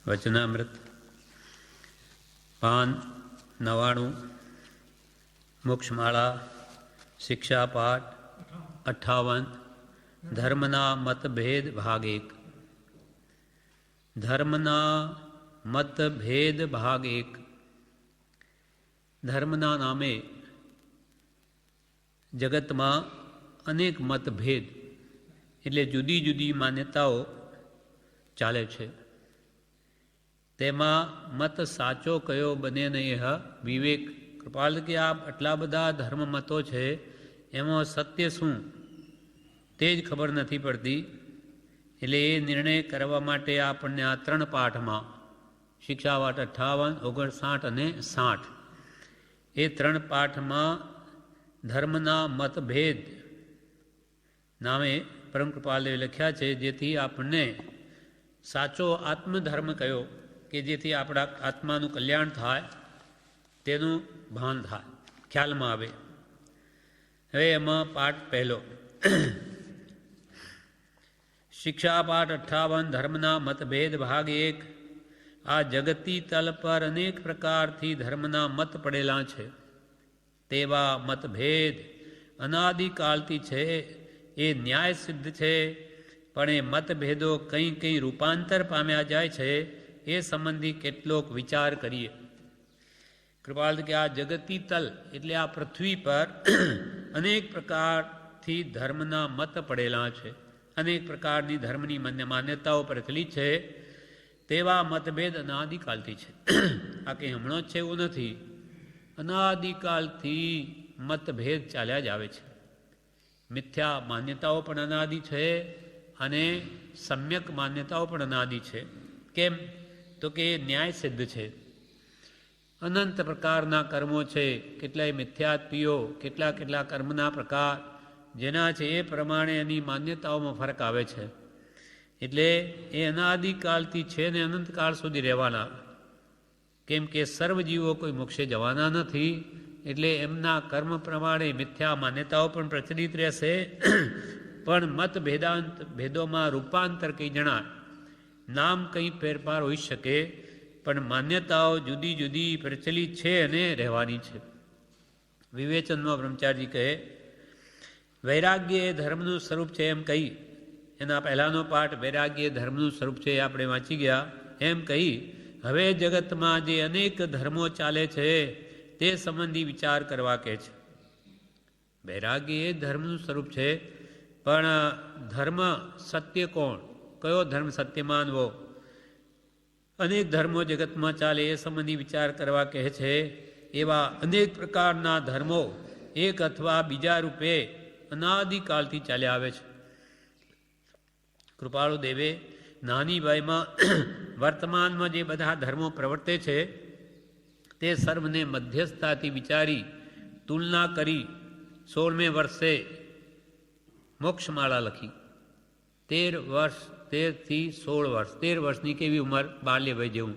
વચનામૃત પાન 99 મોક્ષમાળા શિક્ષાપાઠ 58 ધર્મના મતભેદ ભાગ 1 ધર્મના મતભેદ ભાગ 1 ધર્મના નામે જગતમાં અનેક મતભેદ એટલે જુદી જુદી માન્યતાઓ ચાલે છે. તેમાં મત સાચો કયો બને નહીં વિવેક. કૃપાલ કે આ આટલા બધા ધર્મ મતો છે, એમાં સત્ય શું તે જ ખબર નથી પડતી. એટલે એ નિર્ણય કરવા માટે આપણને આ 3 પાઠમાં શિક્ષાપાઠ 58, 59 અને 60 એ 3 પાઠમાં ધર્મના મતભેદ નામે પરમ કૃપાલદેવે લખ્યા છે, જેથી આપણને સાચો આત્મધર્મ કયો કે જેથી આપણા આત્માનું કલ્યાણ થાય તેનું ભાન થાય, ખ્યાલમાં આવે. હવે એમાં પાઠ પહેલો શિક્ષાપાઠ 58 ધર્મના મતભેદ ભાગ 1. આ જગતી તલ પર અનેક પ્રકારથી ધર્મના મત પડેલા છે. તેવા મતભેદ અનાદિકાળથી છે. એ ન્યાય સિદ્ધ છે, પણ એ મતભેદો કંઈ કંઈ રૂપાંતર પામ્યા જાય છે એ સંબંધી કેટલોક વિચાર કરીએ. કૃપાલ કે આ જગતી તલ એટલે આ પૃથ્વી પર અનેક પ્રકારથી ધર્મના મત પડેલા છે. અનેક પ્રકારની ધર્મની માન્યતાઓ પ્રચલિત છે. તેવા મતભેદ અનાદિકાળથી છે. આ કંઈ હમણાં જ છે એવું નથી. અનાદિકાળથી મતભેદ ચાલ્યા જ આવે છે. મિથ્યા માન્યતાઓ પણ અનાદિ છે અને સમ્યક માન્યતાઓ પણ અનાદિ છે. કેમ તો કે ન્યાય સિદ્ધ છે. અનંત પ્રકારના કર્મો છે, કેટલાય મિથ્યાત્વીઓ, કેટલા કર્મના પ્રકાર જેના છે એ પ્રમાણે એની માન્યતાઓમાં ફરક આવે છે. એટલે એ અનાદિકાળથી છે ને અનંતકાળ સુધી રહેવાના. કેમ કે સર્વજીવો કોઈ મોક્ષે જવાના નથી. એટલે એમના કર્મ પ્રમાણે મિથ્યા માન્યતાઓ પણ પ્રચલિત રહેશે. પણ મતભેદાંત ભેદોમાં રૂપાંતર કંઈ જણાય. નામ કંઈ ફેરફાર હોઈ શકે, પણ માન્યતાઓ જુદી જુદી પ્રચલિત છે અને રહેવાની છે. વિવેચનમાં બ્રહ્મચારી કહે વૈરાગ્ય એ ધર્મનું સ્વરૂપ છે એમ કહી, એના પહેલાંનો પાઠ વૈરાગ્ય ધર્મનું સ્વરૂપ છે એ આપણે વાંચી ગયા. એમ કહી હવે જગતમાં જે અનેક ધર્મો ચાલે છે તે સંબંધી વિચાર કરવા કહે છે. વૈરાગ્ય એ ધર્મનું સ્વરૂપ છે, પણ ધર્મ સત્ય કોણ, કયો ધર્મ સત્ય માનવો? અનેક ધર્મો જગતમાં ચાલે એ સંબંધી વિચાર કરવા કહે છે. એવા અનેક પ્રકારના ધર્મો એક અથવા બીજા રૂપે અનાદિકાળથી ચાલ્યા આવે છે. કૃપાળુ દેવે નાની વયમાં વર્તમાનમાં જે બધા ધર્મો પ્રવર્તે છે તે સર્વને મધ્યસ્થતાથી વિચારી તુલના કરી 16મે વર્ષે મોક્ષમાળા લખી. 13 વર્ષ 13 થી 16 વર્ષ 13 વર્ષની કેવી ઉંમર? બાલ્ય વય જેવું.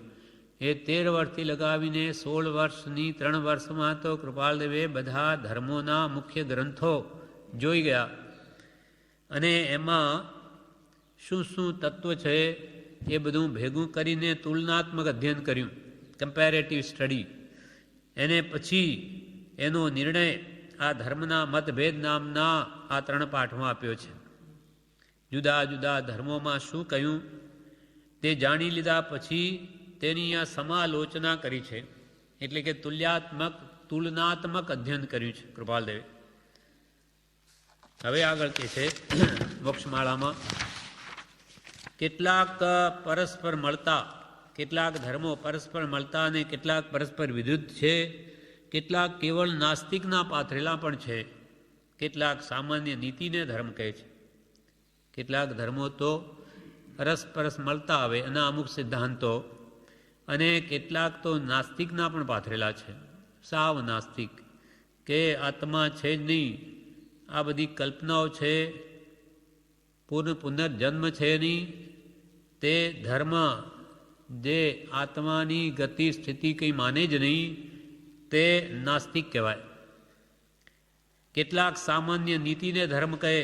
એ 13 વર્ષથી લગાવીને 16 વર્ષની 3 વર્ષમાં તો કૃપાલદેવે બધા ધર્મોના મુખ્ય ગ્રંથો જોઈ ગયા અને એમાં શું શું તત્વ છે એ બધું ભેગું કરીને તુલનાત્મક અધ્યયન કર્યું, કમ્પેરેટિવ સ્ટડી. એને પછી એનો નિર્ણય આ ધર્મના મતભેદ નામના આ 3 પાઠમાં આપ્યો છે. જુદા જુદા ધર્મોમાં શું કહ્યું તે જાણી લીધા પછી તેની આ સમાલોચના કરી છે. એટલે કે તુલનાત્મક અધ્યયન કર્યું છે કૃપાલદેવે. હવે આગળ કે છે મોક્ષમાળામાં કેટલાક પરસ્પર મળતા, કેટલાક ધર્મો પરસ્પર મળતા અને કેટલાક પરસ્પર વિરુદ્ધ છે. કેટલાક કેવળ નાસ્તિકના પાથરેલા પણ છે. કેટલાક સામાન્ય નીતિને ધર્મ કહે છે. કેટલાક ધર્મો તો પરસ્પરસ મળતા આવે એના અમુક સિદ્ધાંતો, અને કેટલાક તો નાસ્તિકના પણ પાથરેલા છે. સાવ નાસ્તિક કે આત્મા છે જ નહીં, આ બધી કલ્પનાઓ છે, પુનર્જન્મ છે નહીં, તે ધર્મ જે આત્માની ગતિ સ્થિતિ કંઈ માને જ નહીં તે નાસ્તિક કહેવાય. કેટલાક સામાન્ય નીતિને ધર્મ કહે,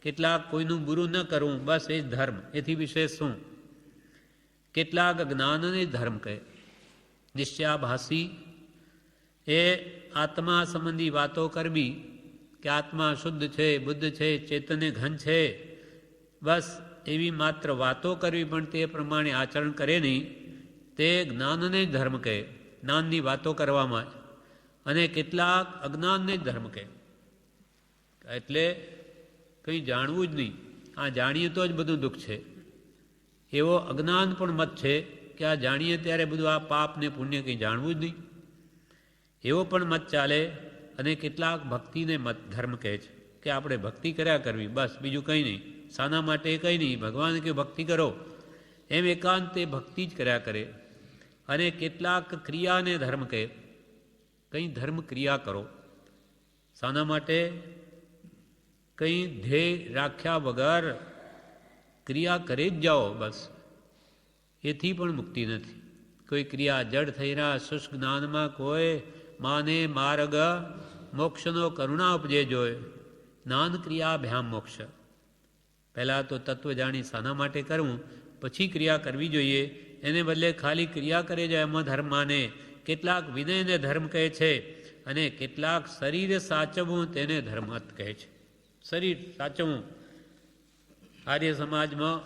કેટલાક કોઈનું બુરું ન કરવું, બસ એ જ ધર્મ, એથી વિશેષ શું? કેટલાક જ્ઞાનને ધર્મ કહે. નિશ્ચયાભાસી એ આત્મા સંબંધી વાતો કરવી કે આત્મા શુદ્ધ છે, બુદ્ધ છે, ચેતને ઘન છે, બસ એવી માત્ર વાતો કરવી, પણ તે પ્રમાણે આચરણ કરે નહીં, તે જ્ઞાનને ધર્મ કહે, જ્ઞાનની વાતો કરવામાં. અને કેટલાક અજ્ઞાનને જ ધર્મ કહે, એટલે કંઈ જાણવું જ નહીં, આ જાણીએ તો જ બધું દુઃખ છે, એવો અજ્ઞાન પણ મત છે કે આ જાણીએ ત્યારે બધું આ પાપ ને પુણ્ય કંઈ જાણવું જ નહીં, એવો પણ મત ચાલે. અને કેટલાક ભક્તિને મત ધર્મ કહે છે કે આપણે ભક્તિ કર્યા કરવી, બસ બીજું કંઈ નહીં, શાના માટે કંઈ નહીં, ભગવાન કે ભક્તિ કરો, એમ એકાંતે ભક્તિ જ કર્યા કરે. અને કેટલાક ક્રિયાને ધર્મ કહે, કંઈ ધર્મ ક્રિયા કરો, શાના માટે, કંઈ ધ્યેય રાખ્યા વગર ક્રિયા કરે જ જાઓ, બસ એથી પણ મુક્તિ નથી. કોઈ ક્રિયા જડ થઈ રહ્યા શુષ્ક જ્ઞાનમાં કોઈ માને માર્ગ મોક્ષનો કરુણા ઉપજે જોય, જ્ઞાન ક્રિયાભ્યામ મોક્ષ. પહેલાં તો તત્વ જાણી શાના માટે કરવું, પછી ક્રિયા કરવી જોઈએ. એને બદલે ખાલી ક્રિયા કરે જાય એમાં ધર્મ માને. કેટલાક વિનયને ધર્મ કહે છે અને કેટલાક શરીર સાચવવું તેને ધર્મત કહે છે. શરીર સાચવવું, આર્ય સમાજમાં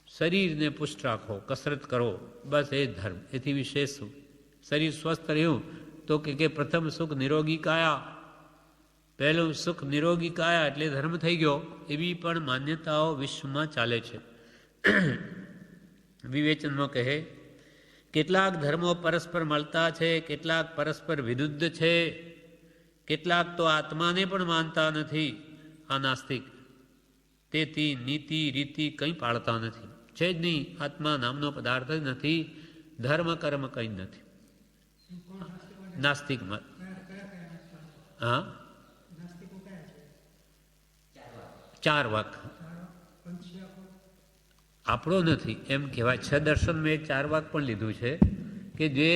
શરીરને પુષ્ટ રાખો, કસરત કરો, બસ એ ધર્મ, એથી વિશેષ શું? શરીર સ્વસ્થ રહ્યું તો કે પ્રથમ સુખ નિરોગી કાયા, પહેલું સુખ નિરોગી કાયા એટલે ધર્મ થઈ ગયો. એવી પણ માન્યતાઓ વિશ્વમાં ચાલે છે. વિવેચનમાં કહે કેટલાક ધર્મો પરસ્પર મળતા છે, કેટલાક પરસ્પર વિરુદ્ધ છે, કેટલાક તો આત્માને પણ માનતા નથી, આ નાસ્તિક. તેથી નીતિ રીતિ કંઈ પાળતા નથી, છે જ નહીં, આત્મા નામનો પદાર્થ જ નથી, ધર્મ કર્મ કંઈ નથી. નાસ્તિક મત. હા, 4 વાક આપણો નથી એમ કહેવાય. 6 દર્શનમાં એક 4 વાક પણ લીધું છે કે જે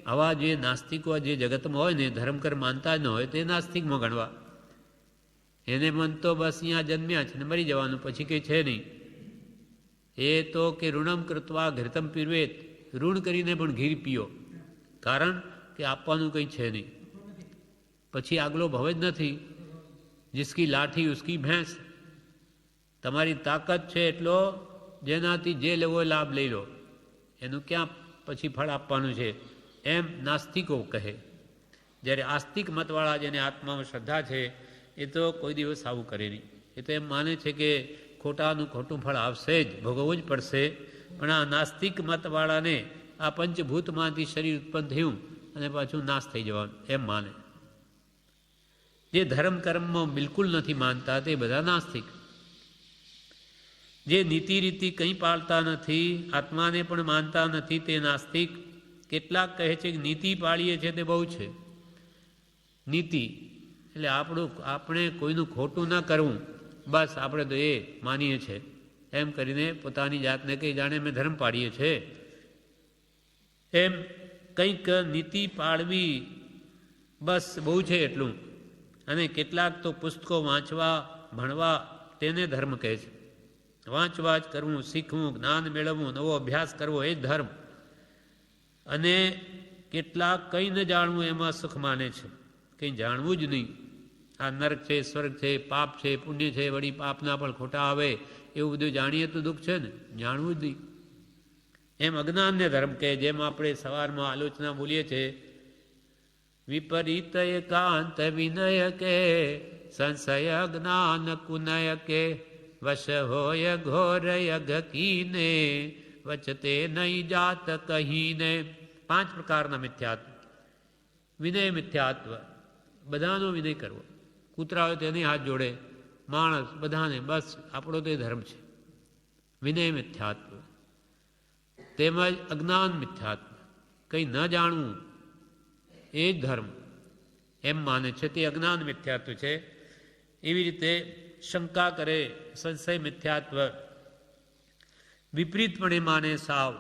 આવા જે નાસ્તિકો જે જગતમાં હોય ને, ધર્મ કર્મ માનતા જ ન હોય, તે નાસ્તિકમાં ગણવા. એને મન તો બસ અહીંયા જન્મ્યા છે ને મરી જવાનું, પછી કંઈ છે નહીં. એ તો કે ઋણમ કૃત્વા ઘૃતમ પીરવેત, ઋણ કરીને પણ ઘી પીઓ, કારણ કે આપવાનું કંઈ છે નહીં, પછી આગલો ભવ જ નથી. જિસકી લાઠી ઉસકી ભેંસ, તમારી તાકાત છે એટલો, જેનાથી જે લેવો લાભ લઈ લો, એનું ક્યાં પછી ફળ આપવાનું છે, એમ નાસ્તિકો કહે. જ્યારે આસ્તિક મતવાળા, જેને આત્મામાં શ્રદ્ધા છે, એ તો કોઈ દિવસ આવું કરે નહીં. એ તો એમ માને છે કે ખોટાનું ખોટું ફળ આવશે જ, ભોગવવું જ પડશે. પણ આ નાસ્તિક મતવાળાને આ પંચભૂતમાંથી શરીર ઉત્પન્ન થયું અને પાછું નાશ થઈ જવાનું એમ માને. જે ધર્મ કર્મમાં બિલકુલ નથી માનતા તે બધા નાસ્તિક. જે નીતિ રીતિ કંઈ પાળતા નથી, આત્માને પણ માનતા નથી, તે નાસ્તિક. કેટલાક કહે છે કે નીતિ પાળીએ છીએ તે બહુ છે. નીતિ એટલે આપણે કોઈનું ખોટું ન કરવું, બસ આપણે તો એ માનીએ છીએ, એમ કરીને પોતાની જાતને કંઈ જાણે અમે ધર્મ પાડીએ છીએ એમ કંઈક નીતિ પાળવી, બસ બહુ છે એટલું. અને કેટલાક તો પુસ્તકો વાંચવા ભણવા તેને ધર્મ કહે છે. વાંચવા જ કરવું, શીખવું, જ્ઞાન મેળવવું, નવો અભ્યાસ કરવો એ જ ધર્મ. અને કેટલાક કંઈ ન જાણવું એમાં સુખ માને છે, કંઈ જાણવું જ નહીં. આ નર્ક છે, સ્વર્ગ છે, પાપ છે, પુણ્ય છે, વળી પાપના પણ ખોટા આવે, એવું બધું જાણીએ તો દુઃખ છે ને, જાણવું જ નહીં. એમ અજ્ઞાનને ધર્મ કહે. જેમ આપણે સવારમાં આલોચના બોલીએ છીએ, વિપરીત એકાંત વિનય કે સંશય જ્ઞાન કુનય કે વશ હોય ઘોર યગ કીને વચતે નહીં જાત કહીને. 5 પ્રકારના મિથ્યાત્વ. વિનય મિથ્યાત્વ, બધાનો વિનય કરવો. કૂતરા હોય તેને હાથ જોડે, માણસ બધાને, બસ આપણો તે ધર્મ છે. વિનય મિથ્યાત્વ. તેમજ અજ્ઞાન મિથ્યાત્વ, કંઈ ન જાણવું એ જ ધર્મ એમ માને છે, તે અજ્ઞાન મિથ્યાત્વ છે. એવી રીતે શંકા કરે, સંશય મિથ્યાત્વ. વિપરીતપણે માને સાવ.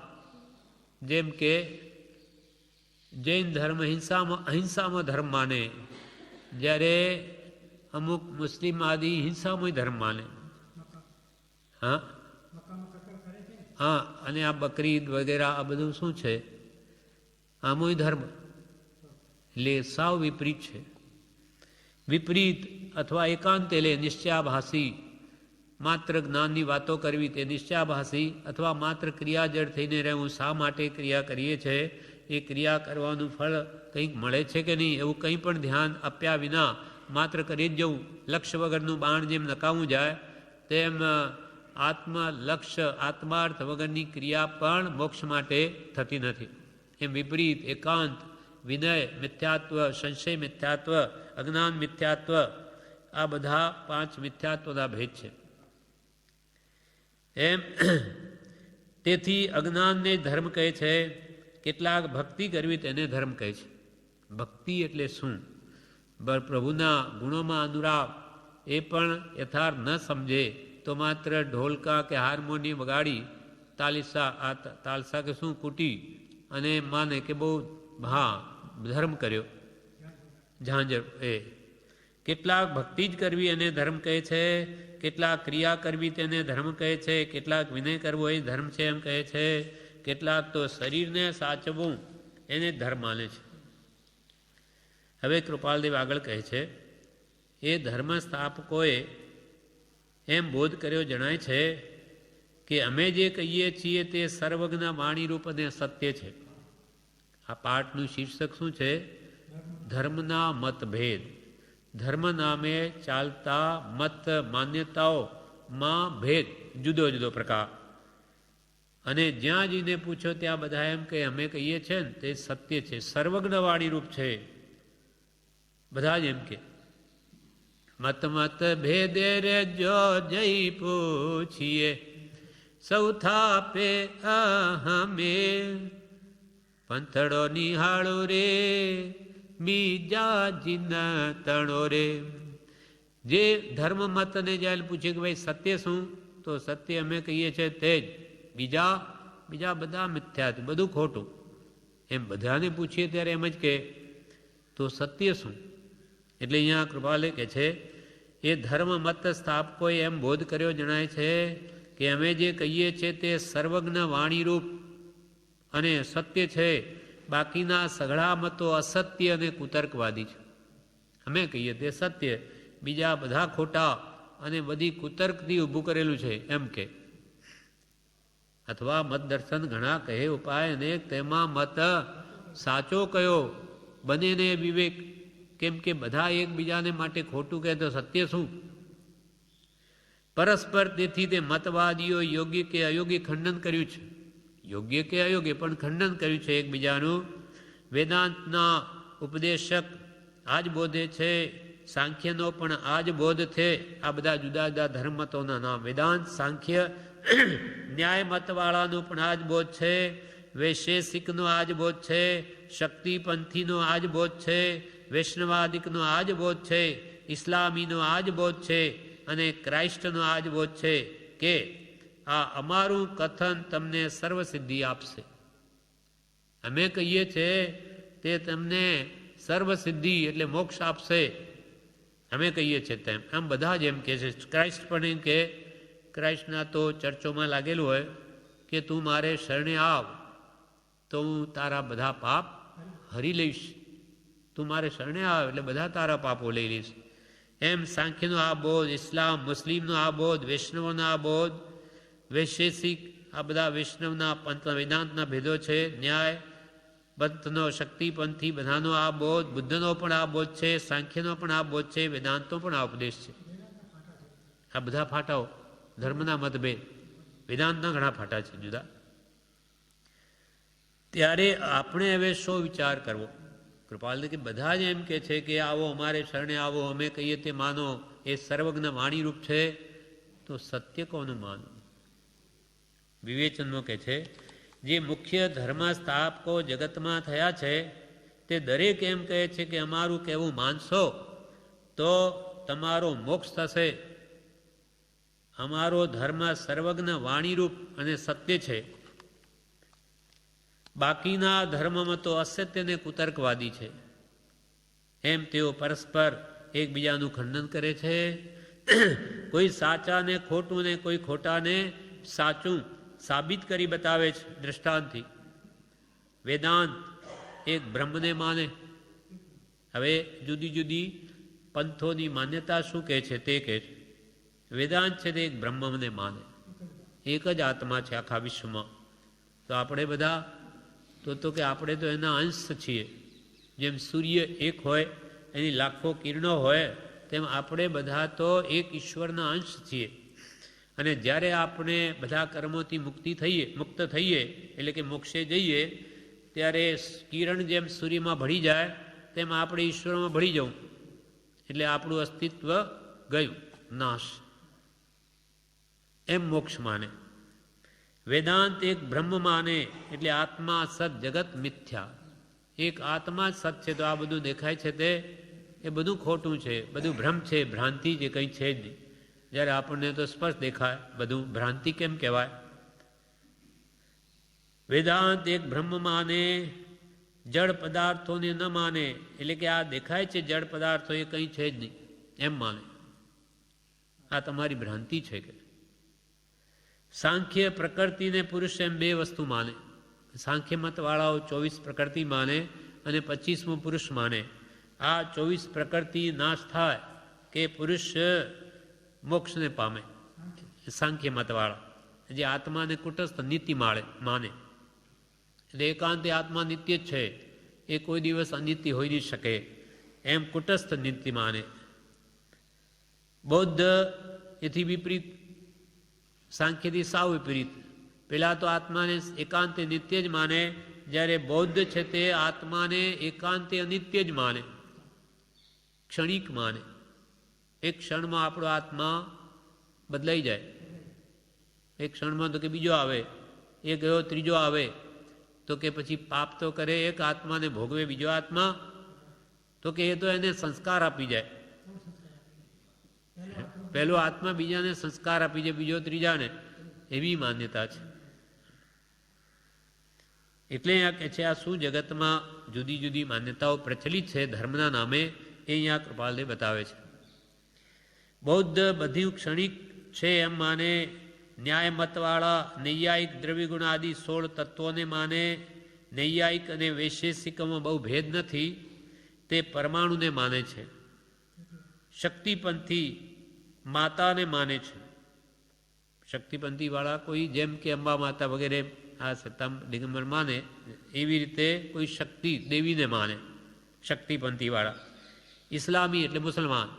જેમ કે જૈન ધર્મ અહિંસામાં ધર્મ માને, જ્યારે અમુક મુસ્લિમ આદિ હિંસામાં ધર્મ માને. હા હા, અને આ બકરી ઈદ વગેરે આ બધું શું છે? આમોય ધર્મ. એટલે સાવ વિપરીત છે. વિપરીત અથવા એકાંત એટલે નિશ્ચયાભાસી, માત્ર જ્ઞાનની વાતો કરવી તે નિશ્ચયાભાસી, અથવા માત્ર ક્રિયાજળ થઈને રહેવું. શા માટે ક્રિયા કરીએ છીએ, એ ક્રિયા કરવાનું ફળ કંઈક મળે છે કે નહીં, એવું કંઈ પણ ધ્યાન આપ્યા વિના માત્ર કરી જ જવું. લક્ષ્ય વગરનું બાણ જેમ નકામું જાય તેમ લક્ષ્ય આત્માર્થ વગરની ક્રિયા પણ મોક્ષ માટે થતી નથી. એમ વિપરીત, એકાંત, વિનય મિથ્યાત્વ, સંશય મિથ્યાત્વ, અજ્ઞાન મિથ્યાત્વ, આ બધા 5 મિથ્યાત્વના ભેદ છે. એમ તેથી અજ્ઞાનને ધર્મ કહે છે. કેટલાક ભક્તિ કરવી તેને ધર્મ કહે છે. ભક્તિ એટલે શું? પ્રભુના ગુણોમાં અનુરાગ, એ પણ યથાર્થ ન સમજે તો માત્ર ઢોલકા કે હાર્મોનિયમ વગાડી તાલસા કે શું કૂટી અને માને કે બહુ ધર્મ કર્યો, ઝાંઝર. એ કેટલાક ભક્તિ જ કરવી એને ધર્મ કહે છે, કેટલાક ક્રિયા કરવી તેને ધર્મ કહે છે, કેટલાક વિનય કરવો એ ધર્મ છે એમ કહે છે, કેટલાક તો શરીરને સાચવવું એને ધર્મ માને છે. હવે કૃપાલદેવ આગળ કહે છે, એ ધર્મ સ્થાપકોએ એમ બોધ કર્યો જણાય છે કે અમે જે કહીએ છીએ તે સર્વજ્ઞ વાણીરૂપ અને સત્ય છે. આ પાઠનું શીર્ષક શું છે? ધર્મના મતભેદ. ધર્મ નામે ચાલતા મત માન્યતાઓમાં ભેદ, જુદો જુદો પ્રકાર. અને જ્યાં જઈને પૂછો ત્યાં બધા એમ કે અમે કહીએ છીએ ને તે સત્ય છે, સર્વજ્ઞ વાણીરૂપ છે. બધા જ એમ કે મત ભેદે રે જો જઈ પૂછીએ, સૌ થાપે અમે પંથડો નિહાળો રે, બીજા જીન તણો રે. જે ધર્મ મતને જ્યારે પૂછે કે ભાઈ સત્ય શું, તો સત્ય અમે કહીએ છીએ તે જ, બીજા બધા મિથ્યા, બધું ખોટું. એમ બધાને પૂછીએ ત્યારે એમ જ કે તો સત્ય શું? એટલે અહીંયા કૃપાલે કહે છે, એ ધર્મ મત સ્થાપકોએ એમ બોધ કર્યો જણાય છે કે અમે જે કહીએ છીએ તે સર્વજ્ઞ વાણીરૂપ અને સત્ય છે. બાકીના સઘળા મતો અસત્ય અને કુતર્કવાદી છે. અમે કહીએ તે સત્ય, બીજા બધા ખોટા અને બધી કુતર્કથી ઊભું કરેલું છે એમ કે. અથવા મત દર્શન ઘણા કહે ઉપાય અને તેમાં મત સાચો કયો બને ને વિવેક. કેમ કે બધા એકબીજાને માટે ખોટું કહે તો સત્ય શું? પરસ્પર તેથી તે મતવાદીઓ યોગ્ય કે અયોગ્ય ખંડન કર્યું છે. યોગ્ય કે અયોગ્ય પણ ખંડન કર્યું છે એકબીજાનું. વેદાંતના ઉપદેશક આ જ બોધે છે, સાંખ્યનો પણ આ જ બોધ છે. આ બધા જુદા જુદા ધર્મમતોના નામ. વેદાંત, સાંખ્ય, ન્યાય મતવાળાનું પણ આ જ બોધ છે, વૈશેષિકનો આ જ બોધ છે, શક્તિપંથીનો આ જ બોધ છે, વૈષ્ણવાદિકનો આ જ બોધ છે, ઇસ્લામીનો આ જ બોધ છે, અને ક્રાઇસ્ટનો આ જ બોધ છે કે આ અમારું કથન તમને સર્વસિદ્ધિ આપશે. અમે કહીએ છીએ તે તમને સર્વસિદ્ધિ એટલે મોક્ષ આપશે. અમે કહીએ છીએ તેમ. આમ બધા જ એમ કહે છે. ક્રાઇસ્ટ પણ એમ કે, ક્રાઇસ્ટના તો ચર્ચોમાં લાગેલું હોય કે તું મારે શરણે આવ તો હું તારા બધા પાપ હરી લઈશ. તું મારે શરણે આવ એટલે બધા તારા પાપો લઈ લઈશ. એમ સાંખ્યનો આ બોધ, ઇસ્લામ, મુસ્લિમનો આ બોધ, વૈષ્ણવનો આ બોધ, વૈશેષિક આ બધા વૈષ્ણવના પંથ વેદાંતના ભેદો છે. ન્યાય પંથનો, શક્તિપંથી બધાનો આ બોધ, બુદ્ધનો પણ આ બોધ છે, સાંખ્યનો પણ આ બોધ છે, વેદાંતનો પણ આ ઉપદેશ છે. આ બધા ફાટાઓ ધર્મના મતભેદ. વેદાંતના ઘણા ફાટા છે જુદા. ત્યારે આપણે હવે શો વિચાર કરવો? કૃપાલ કે બધા જ એમ કે છે કે આવો અમારે શરણે આવો, અમે કહીએ તે માનો, એ સર્વજ્ઞ વાણીરૂપ છે. તો સત્ય કોનું માનો? વિવેચનમાં કહે છે, જે મુખ્ય ધર્મ સ્થાપકો જગતમાં થયા છે તે દરેક એમ કહે છે કે અમારું કહેવું માનશો તો તમારો મોક્ષ થશે. અમારો ધર્મ સર્વજ્ઞ વાણીરૂપ અને સત્ય છે. બાકીના ધર્મમાં તો અસત્ય ને કુતર્કવાદી છે. એમ તેઓ પરસ્પર એકબીજાનું ખંડન કરે છે. કોઈ સાચાને ખોટું ને કોઈ ખોટાને સાચું સાબિત કરી બતાવે છે દ્રષ્ટાંતથી. વેદાંત એક બ્રહ્મને માને. હવે જુદી જુદી પંથોની માન્યતા શું કહે છે તે કહે છે. વેદાંત છે તે એક બ્રહ્મને માને, એક જ આત્મા છે આખા વિશ્વમાં. તો આપણે બધા તો કે આપણે તો એના અંશ છીએ. જેમ સૂર્ય એક હોય, એની લાખો કિરણો હોય, તેમ આપણે બધા તો એક ઈશ્વરના અંશ છીએ. અને જ્યારે આપણે બધા કર્મોથી મુક્ત થઈએ એટલે કે મોક્ષે જઈએ, ત્યારે કિરણ જેમ સૂર્યમાં ભળી જાય તેમ આપણે ઈશ્વરમાં ભળી જવું. એટલે આપણું અસ્તિત્વ ગયું, નાશ. એમ મોક્ષ માને. વેદાંત એક બ્રહ્મ માને, એટલે આત્મા સત જગત મિથ્યા. એક આત્મા સત છે તો આ બધું દેખાય છે તે એ બધું ખોટું છે, બધું ભ્રમ છે, ભ્રાંતિ જે કંઈ છે જ નહીં. જ્યારે આપણને તો સ્પષ્ટ દેખાય, બધું ભ્રાંતિ કેમ કહેવાય? વેદાંત એક બ્રહ્મ માને, જળ પદાર્થોને ન માને. એટલે કે આ દેખાય છે જળ પદાર્થો એ કંઈ છે જ નહીં એમ માને. આ તમારી ભ્રાંતિ છે. કે સાંખ્ય પ્રકૃતિને પુરુષ એમ બે વસ્તુ માને. સાંખ્ય મતવાળાઓ 24 પ્રકૃતિ માને અને 25મું પુરુષ માને. આ 24 પ્રકૃતિ નાશ થાય કે પુરુષ મોક્ષને પામે. સાંખ્ય મતવાળા જે આત્માને કુટસ્થ નીતિ માને. એટલે એકાંતે આત્મા નિત્ય જ છે, એ કોઈ દિવસ અનિત્ય હોઈ નહીં શકે એમ કુટસ્થ નીતિ માને. બૌદ્ધ એથી વિપરીત, સાંખ્યથી સાવ વિપરીત. પેલા તો આત્માને એકાંતે નિત્ય જ માને, જ્યારે બૌદ્ધ છે તે આત્માને એકાંતે અનિત્ય જ માને, ક્ષણિક માને. એક ક્ષણમાં આપણો આત્મા બદલાઈ જાય. એક ક્ષણમાં તો કે બીજો આવે, એ ગયો ત્રીજો આવે, તો કે પછી પાપ તો કરે એક આત્માને ભોગવે બીજો આત્મા, તો કે એ તો એને સંસ્કાર આપી જાય. પહેલો આત્મા બીજાને સંસ્કાર આપી જાય, બીજો ત્રીજાને. એવી માન્યતા છે. એટલે અહીંયા કહે છે આ શું જગતમાં જુદી જુદી માન્યતાઓ પ્રચલિત છે ધર્મના નામે, એ અહીંયા કૃપાલદેવ બતાવે છે. બૌદ્ધ બધું ક્ષણિક છે એમ માને. ન્યાય મતવાળા નૈયાયિક દ્રવ્યગુણ આદિ 16 તત્વોને માને. નૈયાયિક અને વૈશેષિકમાં બહુ ભેદ નથી, તે પરમાણુને માને છે. શક્તિપંથી માતાને માને છે. શક્તિપંથીવાળા કોઈ જેમ કે અંબા માતા વગેરે આ સત્તામ દિગંબર માને, એવી રીતે કોઈ શક્તિ દેવીને માને શક્તિપંથીવાળા. ઇસ્લામી એટલે મુસલમાન.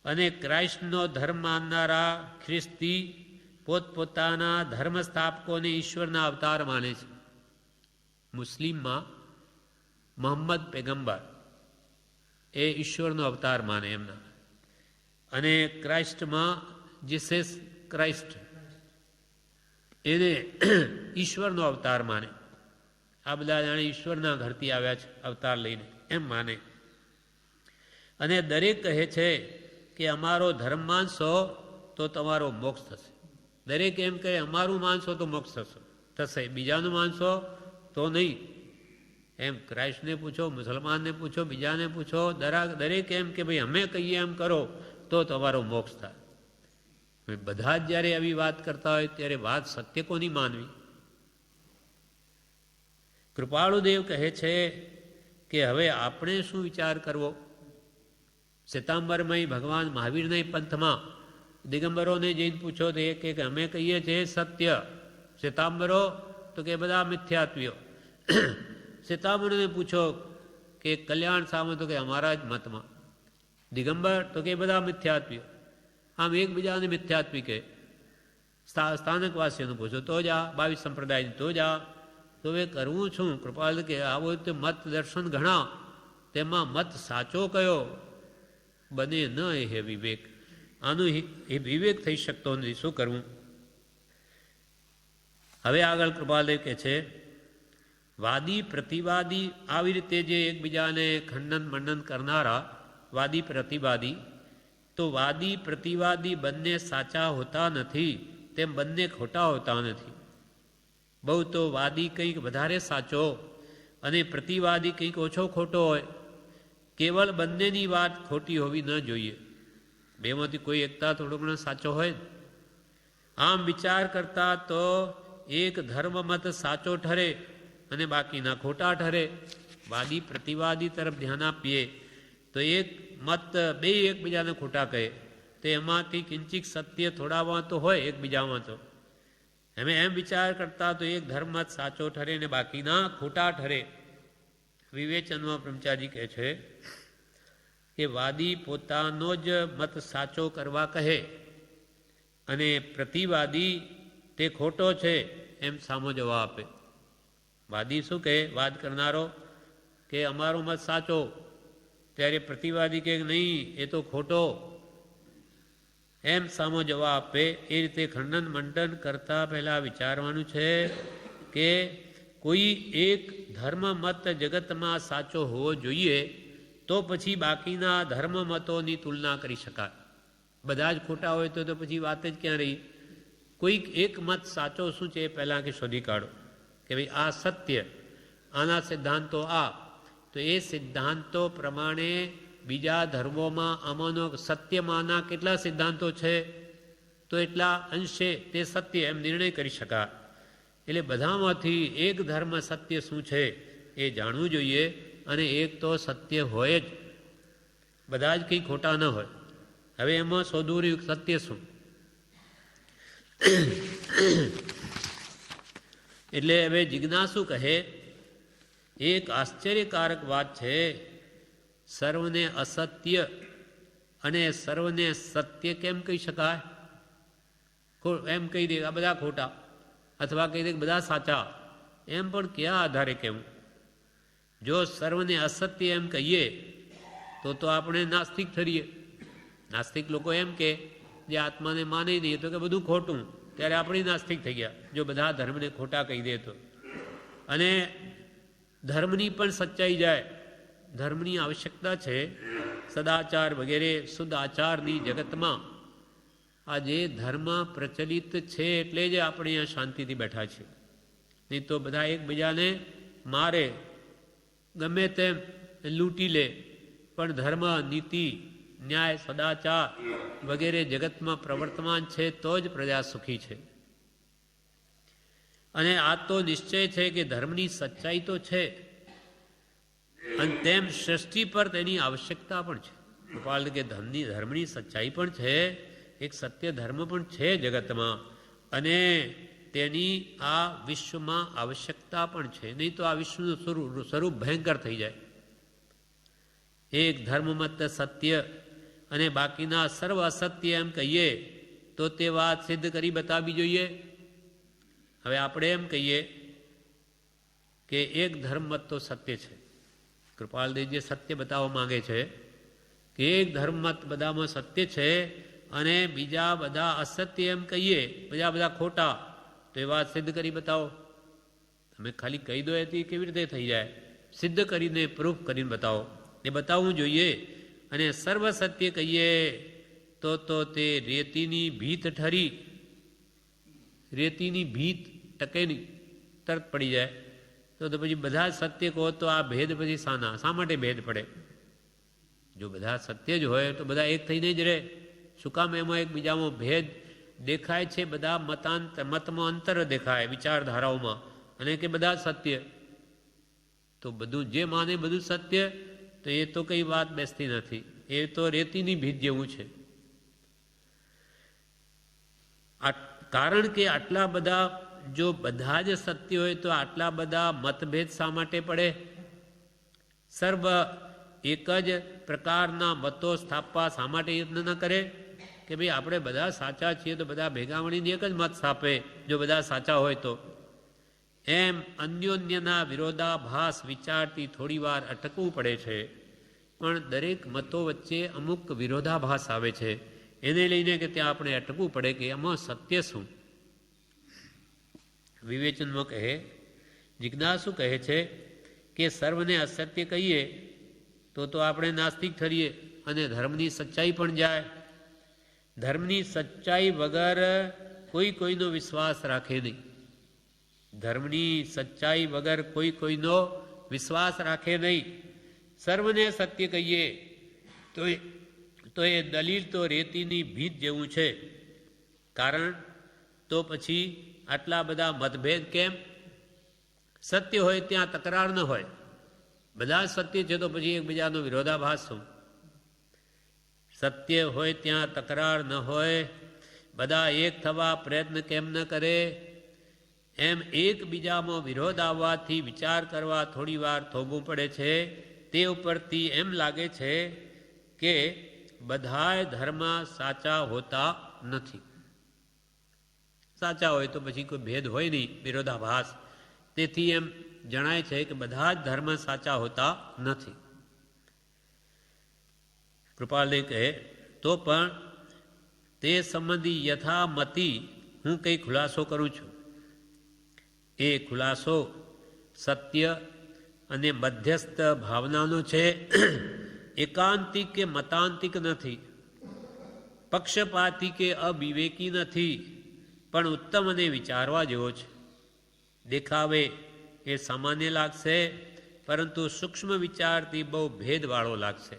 અને ક્રાઇસ્ટનો ધર્મ માનનારા ખ્રિસ્તી પોતપોતાના ધર્મ સ્થાપકોને ઈશ્વરના અવતાર માને છે. મુસ્લિમમાં મોહમ્મદ પેગમ્બર એ ઈશ્વરનો અવતાર માને એમના. અને ક્રાઇસ્ટમાં જીસસ ક્રાઇસ્ટ એને ઈશ્વરનો અવતાર માને. આ બધા જાણે ઈશ્વરના ઘરથી આવ્યા છે અવતાર લઈને એમ માને. અને દરેક કહે છે કે અમારો ધર્મ માનશો તો તમારો મોક્ષ થશે. દરેક એમ કહે અમારું માનશો તો મોક્ષ થશે, બીજાનું માનશો તો નહીં. એમ ક્રાઇસ્ટને પૂછો, મુસલમાનને પૂછો, બીજાને પૂછો, દરેક એમ કે ભાઈ અમે કહીએ એમ કરો તો તમારો મોક્ષ થાય. બધા જ જ્યારે આવી વાત કરતા હોય ત્યારે વાત સત્ય કોની માનવી? કૃપાળુદેવ કહે છે કે હવે આપણે શું વિચાર કરવો? શ્વેતાંબરમય ભગવાન મહાવીરના પંથમાં દિગંબરોને જઈને પૂછો તો એ કે અમે કહીએ છીએ સત્ય. શ્વેતાંબરો તો કે બધા મિથ્યાત્વીઓ. શ્વેતાંબરોને પૂછો કે કલ્યાણ સામે તો કે અમારા જ મતમાં. દિગંબર તો કે બધા મિથ્યાત્વીઓ. આમ એકબીજાને મિથ્યાત્વી કહે. સ્થાનકવાસીઓને પૂછો તો જા, 22 સંપ્રદાયની તો જા. તો હવે કરવું છું? કૃપાલ કે આવો રીતે મત દર્શન ઘણા, તેમાં મત સાચો કયો બને ન એ વિવેક. આનું એ વિવેક થઈ શકતો નથી. શું કરવું? હવે આગળ કૃપાલદેવ કહે છે વાદી પ્રતિવાદી આવી રીતે જે એકબીજાને ખંડન મંડન કરનારા વાદી પ્રતિવાદી, તો વાદી પ્રતિવાદી બંને સાચા હોતા નથી, તેમ બંને ખોટા હોતા નથી. બહુ તો વાદી કંઈક વધારે સાચો અને પ્રતિવાદી કંઈક ઓછો ખોટો હોય. કેવળ બંનેની વાત ખોટી હોવી ન જોઈએ. બેમાંથી કોઈ એકતા થોડો ઘણો સાચો હોય. આમ વિચાર કરતા તો એક ધર્મમત સાચો ઠરે અને બાકીના ખોટા ઠરે. વાદી પ્રતિવાદી તરફ ધ્યાન આપીએ તો એક મત બે એકબીજાને ખોટા કહે તો એમાંથી કિંચિત સત્ય થોડામાં તો હોય એકબીજામાં. તો એમ વિચાર કરતા તો એક ધર્મમત સાચો ઠરે ને બાકીના ખોટા ઠરે. વિવેચનમાં બ્રહ્મચારી કહે છે કે વાદી પોતાનો જ મત સાચો કરવા કહે અને પ્રતિવાદી તે ખોટો છે એમ સામો જવાબ આપે. વાદી શું કહે? વાદ કરનારો કે અમારો મત સાચો, ત્યારે પ્રતિવાદી કે નહીં એ તો ખોટો, એમ સામો જવાબ આપે. એ રીતે ખંડન મંડન કરતા પહેલાં વિચારવાનું છે કે કોઈ એક ધર્મ મત જગતમાં સાચો હોવો જોઈએ તો પછી બાકીના ધર્મ મતોની તુલના કરી શકાય. બધા જ ખોટા હોય તો પછી વાત જ ક્યાં રહી? કોઈક એક મત સાચો શું છે એ પહેલાં કે શોધી કાઢો કે ભાઈ આ સત્ય, આના સિદ્ધાંતો આ, તો એ સિદ્ધાંતો પ્રમાણે બીજા ધર્મોમાં આમાંનો સત્યમાંના કેટલા સિદ્ધાંતો છે તો એટલા અંશે તે સત્ય એમ નિર્ણય કરી શકાય. એટલે બધામાંથી એક ધર્મ સત્ય શું છે એ જાણવું જોઈએ અને એક તો સત્ય હોય જ, બધા જ કંઈ ખોટા ન હોય. હવે એમાં શોધવું રહ્યું સત્ય શું? એટલે હવે જિજ્ઞાસુ કહે એક આશ્ચર્યકારક વાત છે, સર્વને અસત્ય અને સર્વને સત્ય કેમ કહી શકાય? એમ કહી દે આ બધા ખોટા, અથવા કહી દે બધા સાચા, એમ પણ કયા આધારે કહેવું? જો સર્વને અસત્ય એમ કહીએ તો આપણે નાસ્તિક ઠરીએ. નાસ્તિક લોકો એમ કે જે આત્માને માને નહીં તો કે બધું ખોટું, ત્યારે આપણે નાસ્તિક થઈ ગયા જો બધા ધર્મને ખોટા કહી દે તો. અને ધર્મની પણ સચ્ચાઈ જાય. ધર્મની આવશ્યકતા છે. સદાચાર વગેરે શુદ્ધ આચારની જગતમાં આજે ધર્મ પ્રચલિત છે એટલે જ આપણે અહીંયા શાંતિથી બેઠા છીએ. નહીં તો બધા એકબીજાને મારે, ગમે તેમ લૂંટી લે, પણ ધર્મ, નીતિ, ન્યાય, સદાચાર વગેરે જગતમાં પ્રવર્તમાન છે તો જ પ્રજા સુખી છે. અને આ તો નિશ્ચય છે કે ધર્મની સચ્ચાઈ તો છે અને તેમ સૃષ્ટિ પર તેની આવશ્યકતા પણ છે. ગોપાલ કે ધર્મની સચ્ચાઈ પણ છે, એક સત્ય ધર્મ પણ છે જગતમાં, અને તેની આ વિશ્વમાં આવશ્યકતા પણ છે. નહીં તો આ વિશ્વનું સ્વરૂપ ભયંકર થઈ જાય. એક ધર્મમત સત્ય અને બાકીના સર્વ અસત્ય એમ કહીએ તો તે વાત સિદ્ધ કરી બતાવવી જોઈએ. હવે આપણે એમ કહીએ કે એક ધર્મમત તો સત્ય છે. કૃપાલદેવજી સત્ય બતાવવા માંગે છે કે એક ધર્મમત બધામાં સત્ય છે અને બીજા બધા અસત્ય એમ કહીએ, બધા ખોટા, તો એ વાત સિદ્ધ કરી બતાવો. તમે ખાલી કહી દો એથી કેવી રીતે થઈ જાય? સિદ્ધ કરીને, પ્રૂફ કરીને બતાવો. એ બતાવવું જોઈએ. અને સર્વ સત્ય કહીએ તો તે રેતીની ભીત ઠરી. રેતીની ભીત ટકે નહીં, તરત પડી જાય. તો પછી બધા સત્ય કહો તો આ ભેદ પછી શા માટે ભેદ પડે? જો બધા સત્ય જ હોય તો બધા એક થઈને જ રહે. શું કામ એમાં એકબીજામાં ભેદ દેખાય છે? બધા મતમાં અંતર દેખાય વિચારધારાઓમાં, અને કે બધા સત્ય. તો બધું જે માને બધું સત્ય, તો એ તો કઈ વાત બેસતી નથી. એ તો રેતીની ભીત જેવું છે. કારણ કે આટલા બધા, જો બધા જ સત્ય હોય તો આટલા બધા મતભેદ શા માટે પડે? સર્વ એક જ પ્રકારના મતો સ્થાપવા શા માટે યત્ન ન કરે કે ભાઈ આપણે બધા સાચા છીએ તો બધા ભેગા મળીને એક જ મત સ્થાપે, જો બધા સાચા હોય તો? એમ અન્યોન્યના વિરોધાભાસ વિચારથી થોડી વાર અટકવું પડે છે. પણ દરેક મતો વચ્ચે અમુક વિરોધાભાસ આવે છે, એને લઈને કે ત્યાં આપણે અટકવું પડે કે એમાં સત્ય શું? વિવેચનમાં કહે, જિજ્ઞાસુ કહે છે કે સર્વને અસત્ય કહીએ તો આપણે નાસ્તિક ઠરીએ અને ધર્મની સચ્ચાઈ પણ જાય. ધર્મની સચ્ચાઈ વગર કોઈનો વિશ્વાસ રાખે નહીં. ધર્મની સચ્ચાઈ વગર કોઈનો વિશ્વાસ રાખે નહીં. સર્વને સત્ય કહીએ તો એ દલીલ તો રેતીની ભીત જેવું છે. કારણ તો પછી આટલા બધા મતભેદ કેમ? સત્ય હોય ત્યાં તકરાર ન હોય. બધા સત્ય છે તો પછી એકબીજાનો વિરોધાભાસ શું? સત્ય હોય ત્યાં તકરાર ન હોય, બધા એક થવા પ્રયત્ન કેમ ન કરે? એમ એકબીજામાં વિરોધ આવવાથી વિચાર કરવા થોડી વાર થોભવું પડે છે. તે ઉપરથી એમ લાગે છે કે બધાય ધર્મ સાચા હોતા નથી. સાચા હોય તો પછી કોઈ ભેદ હોય નહીં, વિરોધાભાસ. તેથી એમ જણાય છે કે બધા જ ધર્મ સાચા હોતા નથી. કૃપાલદેવ કહે તો પણ તે સંબંધી યથામતી હું કંઈ ખુલાસો કરું છું. એ ખુલાસો સત્ય અને મધ્યસ્થ ભાવનાનો છે. એકાંતિક કે મતાંતિક નથી, પક્ષપાતી કે અવિવેકી નથી, પણ ઉત્તમ અને વિચારવા જેવો છે. દેખાવે એ સામાન્ય લાગશે, પરંતુ સૂક્ષ્મ વિચારથી બહુ ભેદવાળો લાગશે.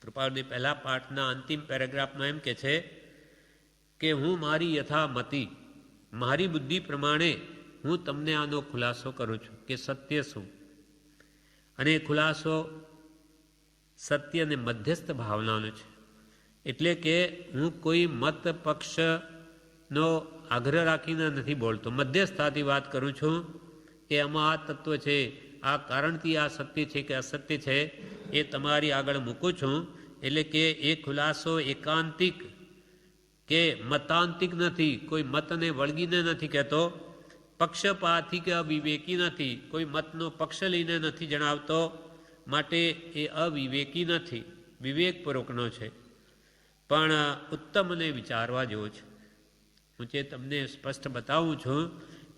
કૃપાળુની પહેલા પાઠના અંતિમ પેરેગ્રાફમાં એમ કે છે કે હું મારી યથામતી, મારી બુદ્ધિ પ્રમાણે હું તમને આનો ખુલાસો કરું છું કે સત્ય શું. અને ખુલાસો સત્ય અને મધ્યસ્થ ભાવનાનો છે. એટલે કે હું કોઈ મત પક્ષનો આગ્રહ રાખીને નથી બોલતો, મધ્યસ્થતાથી વાત કરું છું કે આમાં આ તત્વ છે, આ કારણથી આ સત્ય છે કે અસત્ય છે એ તમારી આગળ મૂકું છું. એટલે કે એ ખુલાસો એકાંતિક કે મતાંતિક નથી, કોઈ મતને વળગીને નથી કહેતો, પક્ષપાતી કે અવિવેકી નથી, કોઈ મતનો પક્ષ લઈને નથી જણાવતો, માટે એ અવિવેકી નથી, વિવેકપૂર્વકનો છે, પણ ઉત્તમ અને વિચારવા જેવો છે. હું જે તમને સ્પષ્ટ બતાવું છું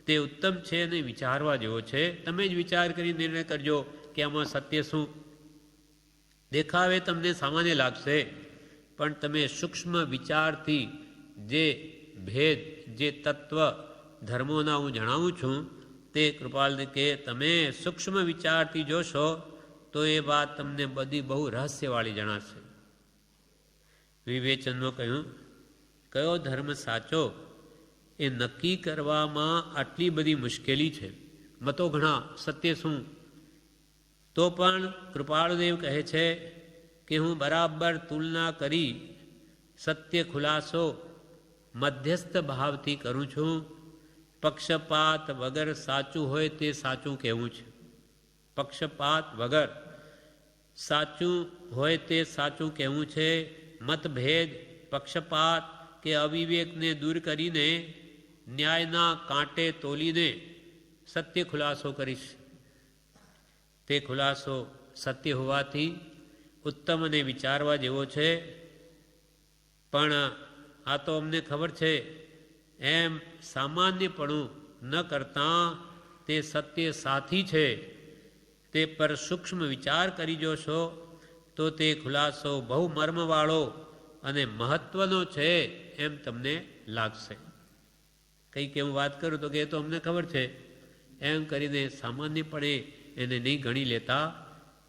તે ઉત્તમ છે અને વિચારવા જેવો છે. તમે જ વિચાર કરી નિર્ણય કરજો કે આમાં સત્ય શું. દેખાવે તમને સામાન્ય લાગશે, પણ તમે સૂક્ષ્મ વિચારથી જે ભેદ, જે તત્વ ધર્મોના હું જણાવું છું તે કૃપાલને કે તમે સૂક્ષ્મ વિચારથી જોશો તો એ વાત તમને બધી બહુ રહસ્યવાળી જણાશે. વિવેચનમાં કહ્યું કયો ધર્મ સાચો એ નક્કી કરવામાં આટલી બધી મુશ્કેલી છે. મતો ઘણા, સત્ય શું? તો પણ કૃપાળદેવ કહે છે કે હું બરાબર તુલના કરી સત્ય ખુલાસો મધ્યસ્થ ભાવથી કરું છું. પક્ષપાત વગર સાચું હોય તે સાચું કહેવું છે. પક્ષપાત વગર સાચું હોય તે સાચું કહેવું છે. મતભેદ, પક્ષપાત કે અવિવેકને દૂર કરીને ન્યાયના કાંટે તોલીને સત્ય ખુલાસો કરીશ. તે ખુલાસો સત્ય હોવાથી ઉત્તમ અને વિચારવા જેવો છે. પણ આ તો અમને ખબર છે એમ સામાન્યપણું ન કરતાં તે સત્ય સાથી છે. તે પર સૂક્ષ્મ વિચાર કરી જોશો તો તે ખુલાસો બહુ મર્મવાળો અને મહત્વનો છે એમ તમને લાગશે. કંઈક એવું વાત કરું તો કે એ તો અમને ખબર છે એમ કરીને સામાન્યપણે એને નહીં ગણી લેતા,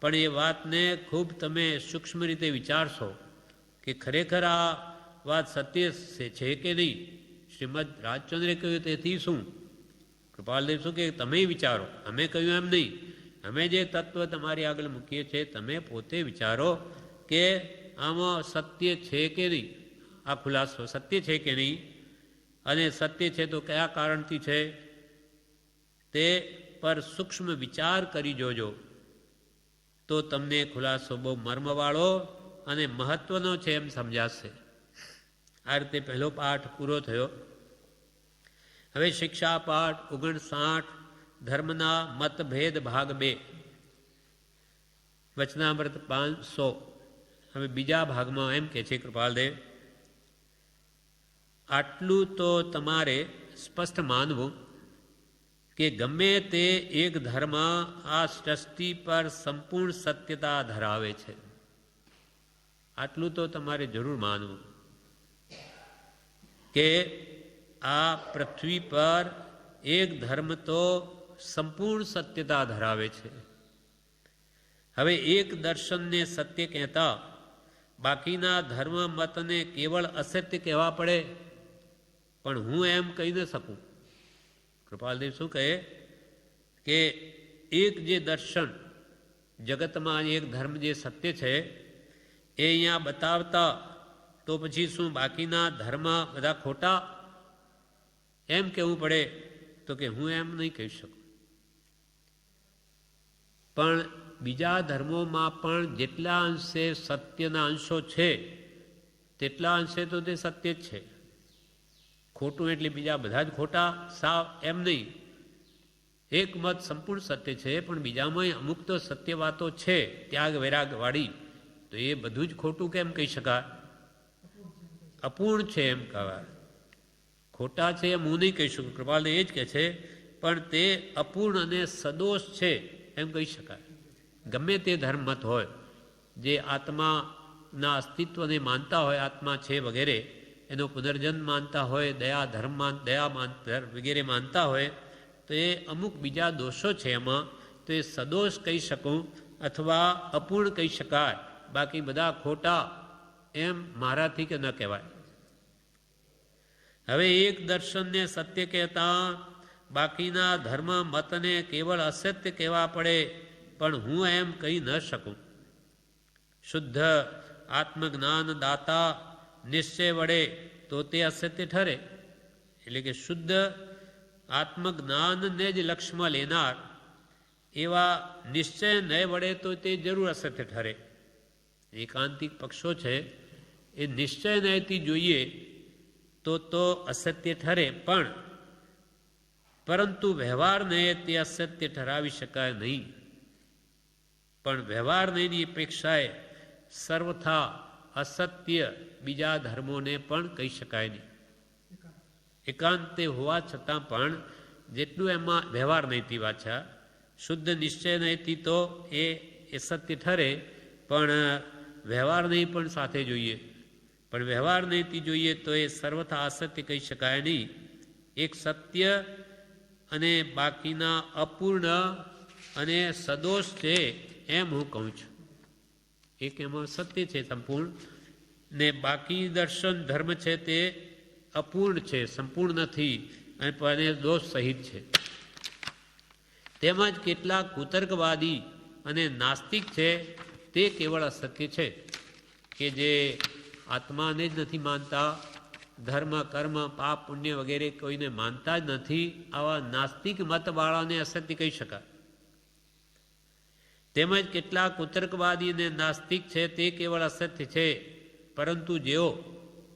પણ એ વાતને ખૂબ તમે સૂક્ષ્મ રીતે વિચારશો કે ખરેખર આ વાત સત્ય છે કે નહીં. શ્રીમદ રાજચંદ્રે કહ્યું તેથી શું? કૃપાલદેવ શું કે તમે વિચારો, અમે કહ્યું એમ નહીં. અમે જે તત્વ તમારી આગળ મૂકીએ છીએ તમે પોતે વિચારો કે આમાં સત્ય છે કે નહીં. આ ખુલાસો સત્ય છે કે નહીં, અને સત્ય છે તો કયા કારણથી છે તે પર સૂક્ષ્મ વિચાર કરી જોજો તો તમને ખુલાસો બહુ મર્મવાળો અને મહત્વનો છે એમ સમજાશે. આ રીતે પહેલો પાઠ પૂરો થયો. હવે શિક્ષા પાઠ 59 ધર્મના મતભેદ ભાગ 2 વચનામૃત 500. હવે બીજા ભાગમાં એમ કે છે કૃપાલદેવ, આટલું તો તમારે સ્પષ્ટ માનવું કે ગમે તે એક ધર્મ આ સૃષ્ટિ પર સંપૂર્ણ સત્યતા ધરાવે છે. આટલું તો તમારે જરૂર માનવું કે આ પૃથ્વી પર એક ધર્મ તો સંપૂર્ણ સત્યતા ધરાવે છે. હવે એક દર્શનને સત્ય કહેતા બાકીના ધર્મ મતને કેવળ અસત્ય કહેવા પડે? પણ હું એમ કહી ન શકું. કૃપાલદેવ શું કહે કે એક જે દર્શન જગતમાં એક ધર્મ જે સત્ય છે એ અહીંયા બતાવતા તો પછી શું બાકીના ધર્મ બધા ખોટા એમ કહેવું પડે? તો કે હું એમ નહીં કહી શકું. પણ બીજા ધર્મોમાં પણ જેટલા અંશે સત્યના અંશો છે તેટલા અંશે તો તે સત્ય જ છે. ખોટું એટલે બીજા બધા જ ખોટા સાવ એમ નહીં. એક મત સંપૂર્ણ સત્ય છે, પણ બીજામાં અમુક તો સત્ય વાતો છે ત્યાગ વૈરાગવાળી, તો એ બધું જ ખોટું કેમ કહી શકાય? અપૂર્ણ છે એમ કહેવાય. ખોટા છે એમ હું નહીં કહી શકું. કૃપાલને એ જ કહે છે, પણ તે અપૂર્ણ અને સદોષ છે એમ કહી શકાય. ગમે તે ધર્મ મત હોય, જે આત્માના અસ્તિત્વને માનતા હોય, આત્મા છે વગેરે, એનો પુનર્જન્મ માનતા હોય, દયા ધર્મ વગેરે માનતા હોય, તો એ અમુક બીજા દોષો છે એમાં, તો એ સદોષ કહી શકું અથવા અપૂર્ણ કહી શકાય. બાકી બધા ખોટા એમ મારાથી કે ન કહેવાય. હવે એક દર્શનને સત્ય કહેતા બાકીના ધર્મ મતને કેવળ અસત્ય કહેવા પડે, પણ હું એમ કહી ન શકું. શુદ્ધ આત્મજ્ઞાન દાતા નિશ્ચય વડે તો તે અસત્ય ઠરે. એટલે કે શુદ્ધ આત્મજ્ઞાનને જ લક્ષ્યમાં લેનાર એવા નિશ્ચય ન વડે તો તે જરૂર અસત્ય ઠરે. એકાંતિક પક્ષો છે એ નિશ્ચય નયથી જોઈએ તો અસત્ય ઠરે, પણ પરંતુ વ્યવહાર નયે તે અસત્ય ઠરાવી શકાય નહીં. પણ વ્યવહાર નયની અપેક્ષાએ સર્વથા અસત્ય બીજા ધર્મોને પણ કહી શકાય નહીં. એકાંતે હોવા છતાં પણ જેટલું એમાં વ્યવહાર નહીંથી વાંચા, શુદ્ધ નિશ્ચય નહીંથી તો એ સત્ય ઠરે, પણ વ્યવહાર નહીં પણ સાથે જોઈએ. પણ વ્યવહાર નહીંથી જોઈએ તો એ સર્વથા અસત્ય કહી શકાય નહીં. એક સત્ય અને બાકીના અપૂર્ણ અને સદોષ છે એમ હું કહું છું. એક એમાં સત્ય છે સંપૂર્ણ, ને બાકી દર્શન ધર્મ છે તે અપૂર્ણ છે, સંપૂર્ણ નથી અને દોષ સહિત છે. તેમજ કેટલાક કુતર્કવાદી અને નાસ્તિક છે તે કેવળ અસત્ય છે, કે જે આત્માને જ નથી માનતા, ધર્મ કર્મ પાપ પુણ્ય વગેરે કોઈને માનતા જ નથી. આવા નાસ્તિક મતવાળાને અસત્ય કહી શકાય. તેમજ કેટલાક કુતર્કવાદી અને નાસ્તિક છે તે કેવળ અસત્ય છે, પરંતુ જેઓ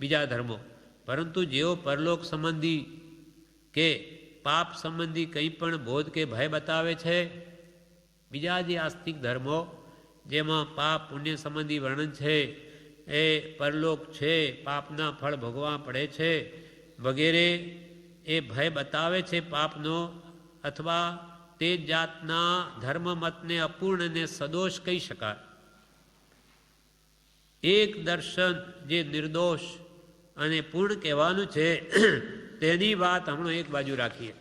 બીજા ધર્મો, પરંતુ જેઓ પરલોક સંબંધી કે પાપ સંબંધી કંઈ પણ બોધ કે ભય બતાવે છે, બીજા જે આસ્તિક ધર્મો જેમાં પાપ પુણ્ય સંબંધી વર્ણન છે, એ પરલોક છે, પાપના ફળ ભોગવવા પડે છે વગેરે એ ભય બતાવે છે પાપનો, અથવા તે જાતના ધર્મ મતને અપૂર્ણ અને સદોષ કહી શકાય. એક દર્શન જે નિર્દોષ અને પૂર્ણ કહેવાનું છે તેની વાત હમણાં એક બાજુ રાખીએ,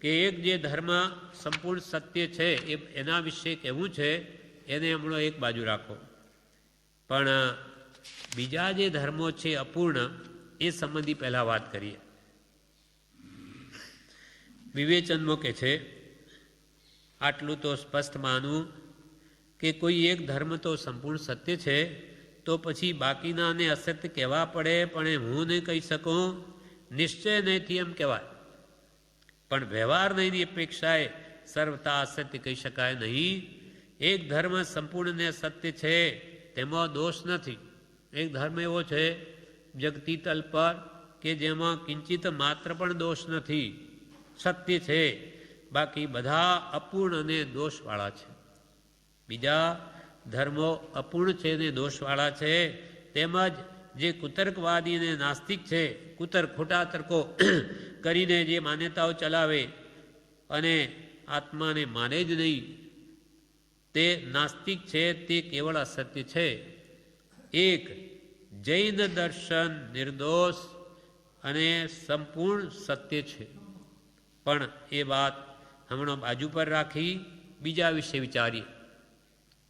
કે એક જે ધર્મ સંપૂર્ણ સત્ય છે એના વિશે કહેવું છે, એને હમણાં એક બાજુ રાખો. પણ બીજા જે ધર્મો છે અપૂર્ણ, એ સંબંધી પહેલાં વાત કરીએ. વિવેચનમાં કે છે, આટલું તો સ્પષ્ટ માનવું કે કોઈ એક ધર્મ તો સંપૂર્ણ સત્ય છે, તો પછી બાકીનાને અસત્ય કહેવા પડે, પણ હું નહીં કહી શકું. નિશ્ચય નહીંથી એમ કહેવાય, પણ વ્યવહાર નહીંની અપેક્ષાએ સર્વતા અસત્ય કહી શકાય નહીં. એક ધર્મ સંપૂર્ણ ને સત્ય છે, તેમાં દોષ નથી. એક ધર્મ એવો છે જગતી તલ પર કે જેમાં કિંચિત માત્ર પણ દોષ નથી, સત્ય છે. બાકી બધા અપૂર્ણ અને દોષવાળા છે. બીજા ધર્મો અપૂર્ણ છે ને દોષવાળા છે. તેમજ જે કુતર્કવાદી અને નાસ્તિક છે, કુતર્ક ખોટા તર્કો કરીને જે માન્યતાઓ ચલાવે અને આત્માને માને જ નહીં, તે નાસ્તિક છે, તે કેવળ અસત્ય છે. એક જૈન દર્શન નિર્દોષ અને સંપૂર્ણ સત્ય છે. પણ એ વાત હમણાં બાજુ પર રાખી બીજા વિશે વિચારીએ.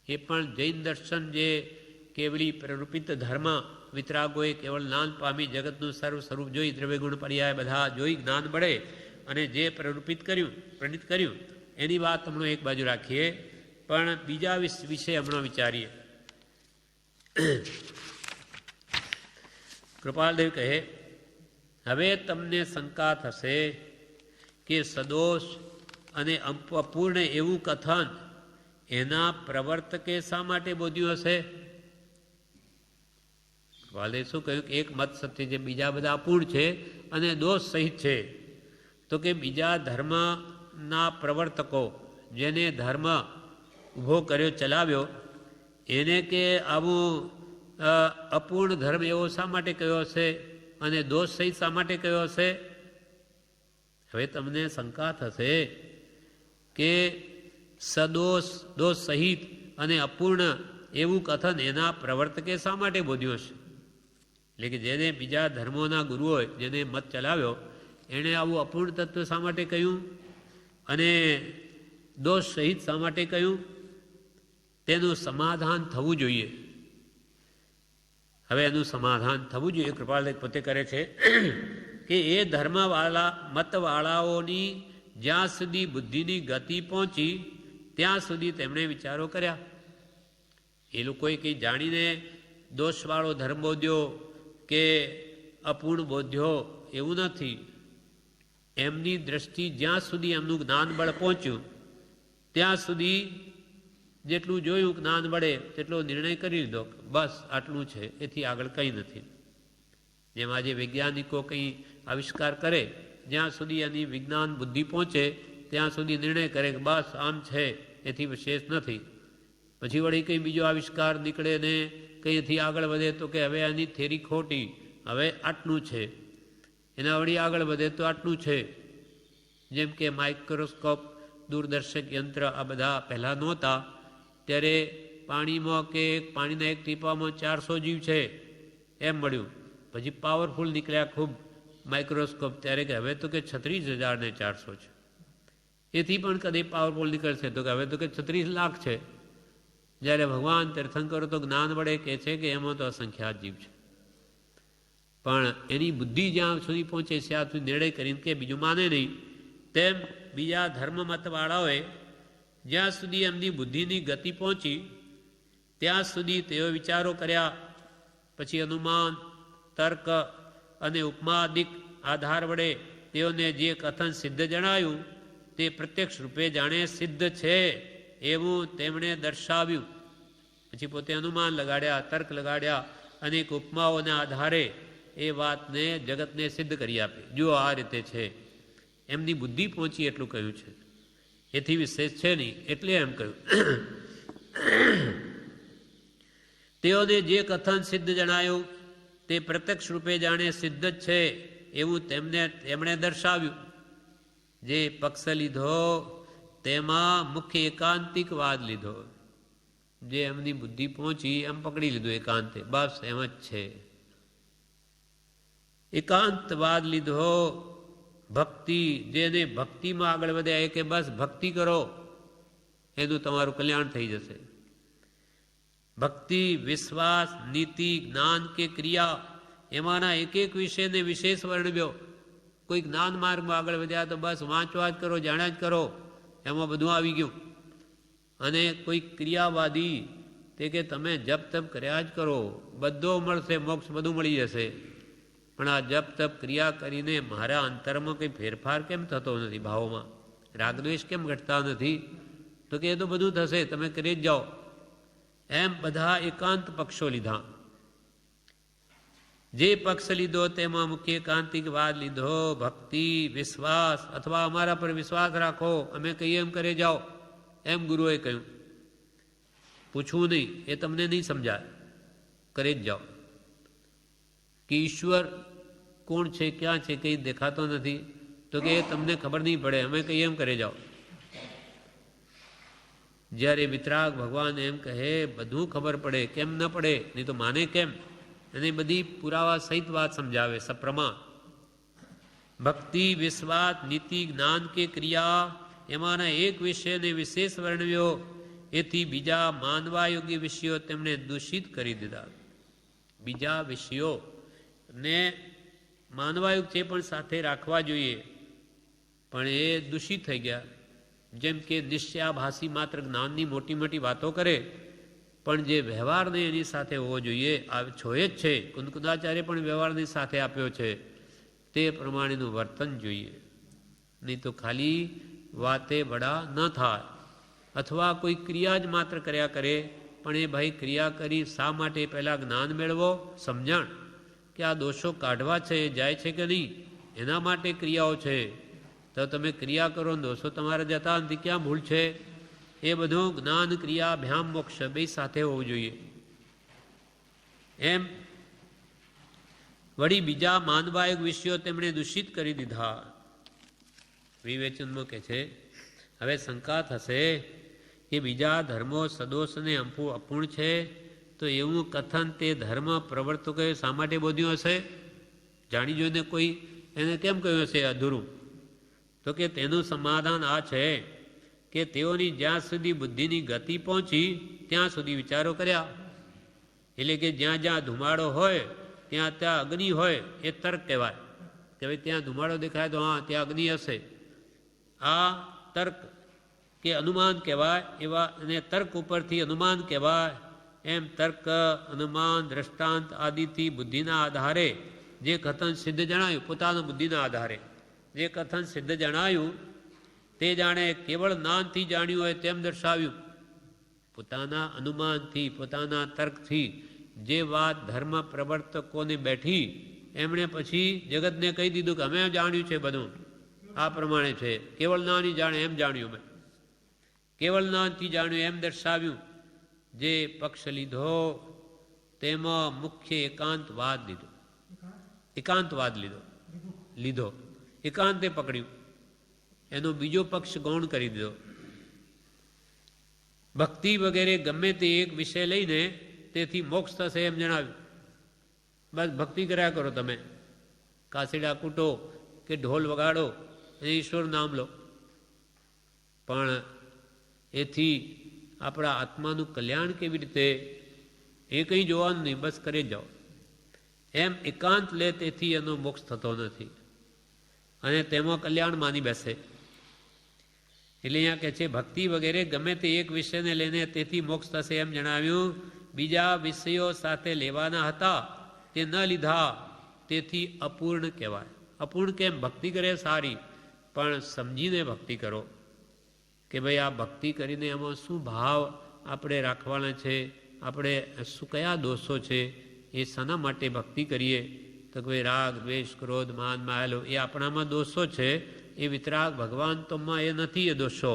એ પણ જૈન દર્શન જે કેવલી પ્રરૂપિત ધર્મ વિતરાગોએ કેવળ જ્ઞાન પામી જગતનું સર્વ સ્વરૂપ જોઈ દ્રવ્યગુણ પર્યાય બધા જોઈ જ્ઞાન મળે અને જે પ્રણીત કર્યું એની વાત હમણાં એક બાજુ રાખીએ, પણ બીજા વિશે હમણાં વિચારીએ. કૃપાલદેવ કહે, હવે તમને શંકા થશે કે સદોષ અને અપૂર્ણ એવું કથન એના પ્રવર્તકે શા માટે બોધ્યું હશે? કૃપાલદેવ શું કહ્યું કે એક મત સત્ય છે, બીજા બધા અપૂર્ણ છે અને દોષ સહિત છે. તો કે બીજા ધર્મના પ્રવર્તકો, જેને ધર્મ ઊભો કર્યો ચલાવ્યો, એને કે આવું અપૂર્ણ ધર્મ એવો શા માટે કયો હશે અને દોષ સહિત શા માટે કયો હશે? હવે તમને શંકા થશે કે સદોષ, દોષ સહિત અને અપૂર્ણ એવું કથન એના પ્રવર્તકે શા માટે બોધ્યું હશે? એટલે કે જેને બીજા ધર્મોના ગુરુઓએ જેને મત ચલાવ્યો એણે આવું અપૂર્ણ તત્વ શા માટે કહ્યું અને દોષ સહિત શા માટે કહ્યું? તેનું સમાધાન થવું જોઈએ. હવે એનું સમાધાન થવું જોઈએ. કૃપાલદેવ પોતે કરે છે કે એ ધર્મવાળા મતવાળાઓની જ્યાં સુધી બુદ્ધિની ગતિ પહોંચી ત્યાં સુધી તેમણે વિચારો કર્યા. એ લોકોએ કંઈ જાણીને દોષવાળો ધર્મ બોધ્યો કે અપૂર્ણ બોધ્યો એવું નથી. એમની દ્રષ્ટિ જ્યાં સુધી એમનું જ્ઞાન બળ પહોંચ્યું ત્યાં સુધી જેટલું જોયું જ્ઞાન બળે તેટલો નિર્ણય કરી લીધો, બસ આટલું છે, એથી આગળ કંઈ નથી. જેમ આજે વૈજ્ઞાનિકો કંઈ આવિષ્કાર કરે જ્યાં સુધી એની વિજ્ઞાન બુદ્ધિ પહોંચે ત્યાં સુધી નિર્ણય કરે કે બસ આમ છે, એથી વિશેષ નથી. પછી વળી કંઈ બીજો આવિષ્કાર નીકળે ને કંઈથી આગળ વધે તો કે હવે એની થેરી ખોટી, હવે આટલું છે. એના વળી આગળ વધે તો આટલું છે. જેમ કે માઇક્રોસ્કોપ, દૂરદર્શક યંત્ર આ બધા પહેલાં નહોતા ત્યારે પાણીમાં કે પાણીના એક ટીપામાં 400 જીવ છે એમ મળ્યું. પછી પાવરફુલ નીકળ્યા ખૂબ માઇક્રોસ્કોપ, ત્યારે કે હવે તો કે 36,400 છે. એથી પણ કદી પાવરફુલ નીકળશે તો કે હવે તો કે 36 લાખ છે. જ્યારે ભગવાન તીર્થંકરો તો જ્ઞાન વડે કહે છે કે એમાં તો અસંખ્યાત જીવ છે. પણ એની બુદ્ધિ જ્યાં સુધી પહોંચે ત્યાં સુધી નિર્ણય કરીને કે બીજું માને નહીં. તેમ બીજા ધર્મમતવાળાઓએ જ્યાં સુધી એમની બુદ્ધિની ગતિ પહોંચી ત્યાં સુધી તેઓ વિચારો કર્યા. પછી અનુમાન, તર્ક અને ઉપમાદિક આધાર વડે તેઓને જે કથન સિદ્ધ જણાયું તે પ્રત્યક્ષ રૂપે જાણે સિદ્ધ છે એવું તેમણે દર્શાવ્યું. પછી પોતે અનુમાન લગાડ્યા, તર્ક લગાડ્યા, અનેક ઉપમાઓના આધારે એ વાતને જગતને સિદ્ધ કરી આપી. જુઓ આ રીતે છે, એમની બુદ્ધિ પહોંચી એટલું કહ્યું છે, એથી વિશેષ છે નહીં, એટલે એમ કહ્યું. તેઓને જે કથન સિદ્ધ જણાયું તે પ્રત્યક્ષ રૂપે જાણે સિદ્ધ જ છે એવું તેમણે દર્શાવ્યું. જે પક્ષ લીધો તેમાં મુખ્ય એકાંતિકવાદ લીધો. જે એમની બુદ્ધિ પહોંચી એમ પકડી લીધું એકાંતે, બસ એમ જ છે. એકાંતવાદ લીધો. ભક્તિ, જેને ભક્તિમાં આગળ વધ્યા એ કે બસ ભક્તિ કરો એનું તમારું કલ્યાણ થઈ જશે. ભક્તિ, વિશ્વાસ, નીતિ, જ્ઞાન કે ક્રિયા એમાંના એક એક વિષયને વિશેષ વર્ણવ્યો. કોઈ જ્ઞાન માર્ગમાં આગળ વધ્યા તો બસ વાંચવા જ કરો, જાણ્યા જ કરો, એમાં બધું આવી ગયું. અને કોઈ ક્રિયાવાદી તે કે તમે જપ તપ કર્યા જ કરો, બધો મળશે, મોક્ષ બધું મળી જશે. પણ આ જપ તપ ક્રિયા કરીને મારા અંતરમાં કંઈ ફેરફાર કેમ થતો નથી? ભાવમાં રાગદ્વેષ કેમ ઘટતા નથી? તો કે એ તો બધું થશે, તમે કરી જ જાઓ. એમ બધા એકાંત પક્ષો લીધા. જે પક્ષ લીધો તેમાં મુખ્ય એકાંતિકવાદ લીધો. ભક્તિ, વિશ્વાસ અથવા અમારા પર વિશ્વાસ રાખો, અમે કહીએ એમ કરે જાઓ, એમ ગુરુએ કહ્યું. પૂછવું નહીં, એ તમને નહીં સમજાય, કરી જ જાઓ. કે ઈશ્વર કોણ છે, ક્યાં છે, કંઈ દેખાતો નથી, તો કે તમને ખબર નહીં પડે, અમે કહીએ એમ કરે જાઓ. જ્યારે વિતરાગ ભગવાન એમ કહે બધું ખબર પડે, કેમ ન પડે? નહીં તો માને કેમ? અને બધી પુરાવા સહિત વાત સમજાવે સપ્રમાણ. ભક્તિ, વિશ્વાસ, નીતિ, જ્ઞાન કે ક્રિયા એમાંના એક વિષયને વિશેષ વર્ણવ્યો. એથી બીજા માનવા યોગ્ય વિષયો તેમણે દૂષિત કરી દીધા. બીજા વિષયો ને માનવાયુક્ત છે પણ સાથે રાખવા જોઈએ, પણ એ દૂષિત થઈ ગયા. જેમ કે નિશ્ચયાભાસી માત્ર જ્ઞાનની મોટી મોટી વાતો કરે, પણ જે વ્યવહારને એની સાથે હોવો જોઈએ આ છોય જ છે. કુંદકુંદાચાર્ય પણ વ્યવહારની સાથે આપ્યો છે, તે પ્રમાણેનું વર્તન જોઈએ. નહીં તો ખાલી વાતે વડા ન થાય, અથવા કોઈ ક્રિયા જ માત્ર કર્યા કરે, પણ એ ભાઈ ક્રિયા કરી શા માટે? પહેલાં જ્ઞાન મેળવો, સમજણ કે આ દોષો કાઢવા છે, જાય છે કે નહીં, એના માટે ક્રિયાઓ છે. તો તમે ક્રિયા કરો, દોષો તમારે જતા નથી, ક્યાં ભૂલ છે? એ બધું જ્ઞાન ક્રિયા અભ્યામ મોક્ષ બે સાથે હોવું જોઈએ. એમ વળી બીજા માનવાયક વિષયો તેમણે દૂષિત કરી દીધા. વિવેચનમાં કહે છે, હવે શંકા થશે કે બીજા ધર્મો સદોષ અને અપૂર્ણ છે, તો એવું કથન તે ધર્મ પ્રવર્તકોએ શા માટે બોધ્યું હશે? જાણી જોઈને કોઈ એને કેમ કહ્યું હશે અધૂરું? તો કે તેનું સમાધાન આ છે કે તેઓની જ્યાં સુધી બુદ્ધિની ગતિ પહોંચી ત્યાં સુધી વિચારો કર્યા. એટલે કે જ્યાં જ્યાં ધુમાડો હોય ત્યાં ત્યાં અગ્નિ હોય, એ તર્ક કહેવાય કે ભાઈ ત્યાં ધુમાડો દેખાય તો હા ત્યાં અગ્નિ હશે. આ તર્ક કે અનુમાન કહેવાય. એવા અને તર્ક ઉપરથી અનુમાન કહેવાય. એમ તર્ક, અનુમાન, દ્રષ્ટાંત આદિથી બુદ્ધિના આધારે જે કથન સિદ્ધ જણાયું, પોતાના બુદ્ધિના આધારે જે કથન સિદ્ધ જણાયું તે જાણે કેવળ જ્ઞાનથી જાણ્યું હોય તેમ દર્શાવ્યું. પોતાના અનુમાનથી, પોતાના તર્કથી જે વાત ધર્મ પ્રવર્તકોને બેઠી, એમણે પછી જગતને કહી દીધું કે અમે જાણ્યું છે, બધું આ પ્રમાણે છે. કેવળ જ્ઞાની જાણે એમ જાણ્યું, મેં કેવળ જ્ઞાનથી જાણ્યું એમ દર્શાવ્યું. જે પક્ષ લીધો તેમાં મુખ્ય એકાંતવાદ લીધો. એકાંતવાદ લીધો એકાંતે પકડ્યું. એનો બીજો પક્ષ ગૌણ કરી દીધો. ભક્તિ વગેરે ગમે તે એક વિષય લઈને તેથી મોક્ષ થશે એમ જણાવ્યું. બસ ભક્તિ કર્યા કરો, તમે કાસીડા કૂટો કે ઢોલ વગાડો અને ઈશ્વર નામ લો, પણ એથી આપણા આત્માનું કલ્યાણ કેવી રીતે એ કંઈ જોવાનું નહીં, બસ કરી જાઓ. એમ એકાંત લે તેથી એનો મોક્ષ થતો નથી અને તેમાં કલ્યાણ માની બેસે. એટલે અહીંયા કહે છે ભક્તિ વગેરે ગમે તે એક વિષયને લઈને તેથી મોક્ષ થશે એમ જણાવ્યું. બીજા વિષયો સાથે લેવાના હતા તે ન લીધા, તેથી અપૂર્ણ કહેવાય. અપૂર્ણ કેમ? ભક્તિ કરે સારી, પણ સમજીને ભક્તિ કરો કે ભાઈ આ ભક્તિ કરીને એમાં શું ભાવ આપણે રાખવાના છે, આપણે શું કયા દોષો છે, એ શાના માટે ભક્તિ કરીએ? તો કોઈ રાગ, દ્વેષ, ક્રોધ, માન, માયેલો એ આપણામાં દોષો છે. એ વિતરાગ ભગવાન તોમાં એ નથી, એ દોષો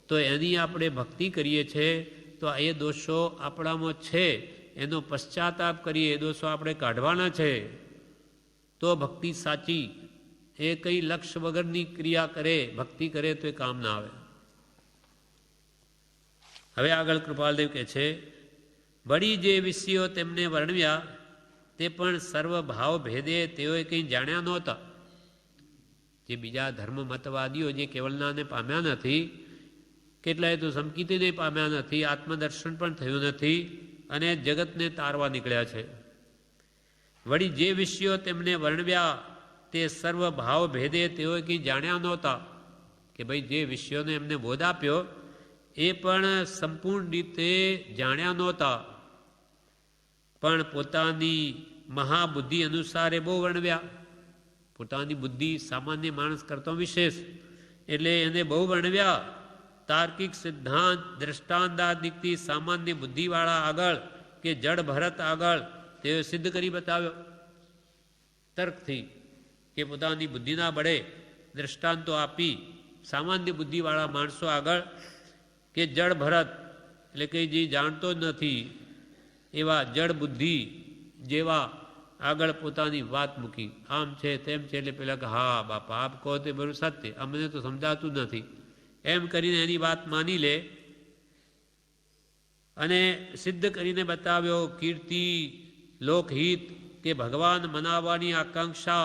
તો એની આપણે ભક્તિ કરીએ છીએ, તો એ દોષો આપણામાં છે, એનો પશ્ચાતાપ કરીએ, એ દોષો આપણે કાઢવાના છે, તો ભક્તિ સાચી. એ કંઈ લક્ષ્ય વગરની ક્રિયા કરે, ભક્તિ કરે તો એ કામ ના આવે. હવે આગળ કૃપાલદેવ કહે છે, વળી જે વિષયો તેમને વર્ણવ્યા તે પણ સર્વ ભાવ ભેદે તેઓએ કંઈ જાણ્યા નહોતા. જે બીજા ધર્મ મતવાદીઓ જે કેવલનાને પામ્યા નથી, કેટલાય તો સમકીતીને પામ્યા નથી, આત્મદર્શન પણ થયું નથી અને જગતને તારવા નીકળ્યા છે. વળી જે વિષયો તેમને વર્ણવ્યા તે સર્વ ભાવ ભેદે તેઓએ કંઈ જાણ્યા નહોતા. કે ભાઈ જે વિષયોને એમને બોધ આપ્યો એ પણ સંપૂર્ણ રીતે જાણ્યા નહોતા, પણ પોતાની મહાબુદ્ધિ અનુસારે બહુ વર્ણવ્યા. પોતાની બુદ્ધિ સામાન્ય માણસ કરતો વિશેષ, એટલે એને બહુ વર્ણવ્યા. તાર્કિક સિદ્ધાંત દ્રષ્ટાંતાદિકથી સામાન્ય બુદ્ધિવાળા આગળ કે જડ ભરત આગળ તેઓ સિદ્ધ કરી બતાવ્યો. તર્કથી કે પોતાની બુદ્ધિના બળે દ્રષ્ટાંતો આપી સામાન્ય બુદ્ધિવાળા માણસો આગળ કે જડ ભરત એટલે કે જે જાણતો જ નથી એવા જડ બુદ્ધિ જેવા આગળ પોતાની વાત મૂકી. આમ છે તેમ છે, એટલે પેલા કે હા બાપા આપ કહો તે બરું સત્ય, અમને તો સમજાતું જ નથી, એમ કરીને એની વાત માની લે અને સિદ્ધ કરીને બતાવ્યો. કીર્તિ, લોકહિત કે ભગવાન મનાવવાની આકાંક્ષા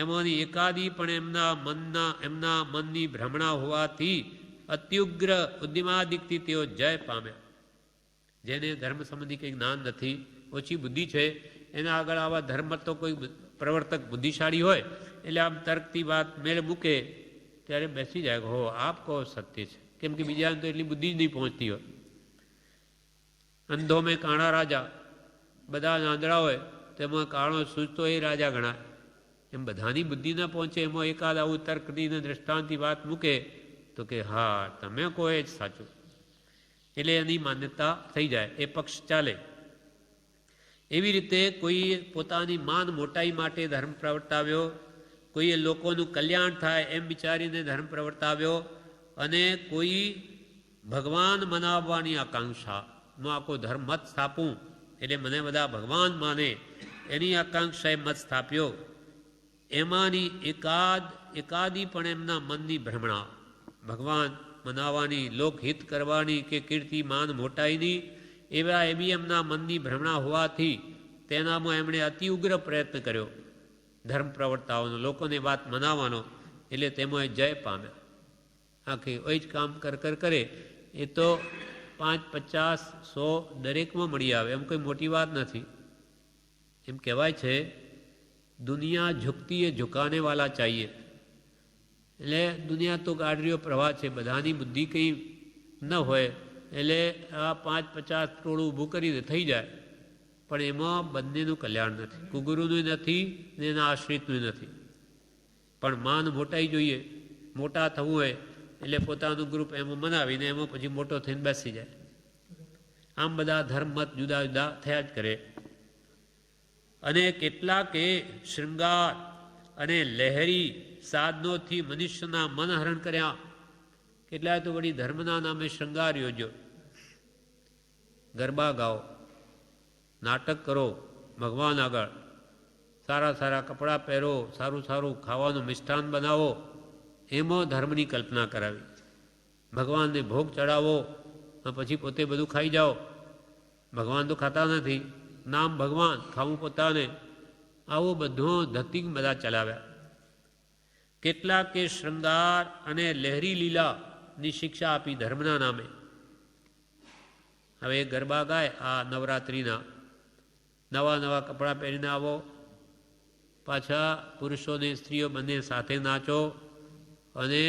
એમાંની એકાદી પણ એમના મનની ભ્રમણા હોવાથી અત્યુગ્ર ઉદ્યમાદિકથી તેઓ જય પામ્યા. જેને ધર્મ સંબંધી કંઈ જ્ઞાન નથી, ઓછી બુદ્ધિ છે, એના આગળ આવા ધર્મ તો કોઈ પ્રવર્તક બુદ્ધિશાળી હોય એટલે આમ તર્કથી વાત મેળ મૂકે ત્યારે બેસી જાય કે હો આપ કહો સત્ય છે, કેમ કે બીજાને તો એટલી બુદ્ધિ જ નહીં પહોંચતી હોય. અંધો મેં કાણા રાજા, બધા આંધળા હોય તેમાં કાણો સૂચતો એ રાજા ગણાય. એમ બધાની બુદ્ધિ ન પહોંચે એમાં એકાદ આવું તર્કની દ્રષ્ટાંતથી વાત મૂકે તો કે હા તમે કહો એ જ સાચું, એટલે એની માન્યતા થઈ જાય, એ પક્ષ ચાલે. એવી રીતે કોઈ પોતાની માન મોટાઈ માટે ધર્મ પ્રવર્તાવ્યો, કોઈએ લોકોનું કલ્યાણ થાય એમ વિચારીને ધર્મ પ્રવર્તાવ્યો, અને કોઈ ભગવાન મનાવવાની આકાંક્ષાનો આખો ધર્મ મત સ્થાપું એટલે મને બધા ભગવાન માને એની આકાંક્ષાએ મત સ્થાપ્યો. એમાંની એકાદી પણ એમના મનની ભ્રમણા, ભગવાન મનાવવાની, લોકહિત કરવાની કે કીર્તિ માન મોટાઈની એવા એ બી એમના મનની ભ્રમણા હોવાથી તેનામાં એમણે અતિ ઉગ્ર પ્રયત્ન કર્યો ધર્મ પ્રવર્તાવાનો, લોકોને વાત મનાવવાનો, એટલે તેમાં જય પામ્યા. આખી એ જ કામ કરે એ તો 5, 50, 100 દરેકમાં મળી આવે, એમ કોઈ મોટી વાત નથી. એમ કહેવાય છે દુનિયા ઝુકતી એ ઝુકાને વાલા ચાહીએ. એટલે દુનિયા તો ગાડરીઓ પ્રવાહ છે, બધાની બુદ્ધિ કંઈ ન હોય એટલે આ 5, 50 ટોળું ઊભું કરીને થઈ જાય, પણ એમાં બંનેનું કલ્યાણ નથી, કુગુરુનું નથી ને એના આશ્રિતનું નથી. પણ માન મોટાઈ જોઈએ, મોટા થવું હોય એટલે પોતાનું ગ્રુપ એમાં મનાવીને એમાં પછી મોટો થઈને બેસી જાય. આમ બધા ધર્મ મત જુદા જુદા થયા જ કરે. અને કેટલાકે શૃંગાર અને લહેરી સાધનોથી મનુષ્યના મન હરણ કર્યા. કેટલાય તો વળી ધર્મના નામે શૃંગાર યોજ્યો, ગરબા ગાઓ, નાટક કરો ભગવાન આગળ, સારા સારા કપડાં પહેરો, સારું સારું ખાવાનું મિષ્ટાન બનાવો, એમાં ધર્મની કલ્પના કરાવી. ભગવાનને ભોગ ચડાવો પછી પોતે બધું ખાઈ જાઓ. ભગવાન તો ખાતા નથી, નામ ભગવાન, ખાવું પોતાને. આવું બધું ધતિંગ બધા ચલાવ્યા. કેટલાકે શૃંગાર અને લહેરી લીલાની શિક્ષા આપી ધર્મના નામે. હવે ગરબા ગાય આ નવરાત્રિના, નવા નવા કપડાં પહેરીને આવો, પાછા પુરુષોને સ્ત્રીઓ બંને સાથે નાચો અને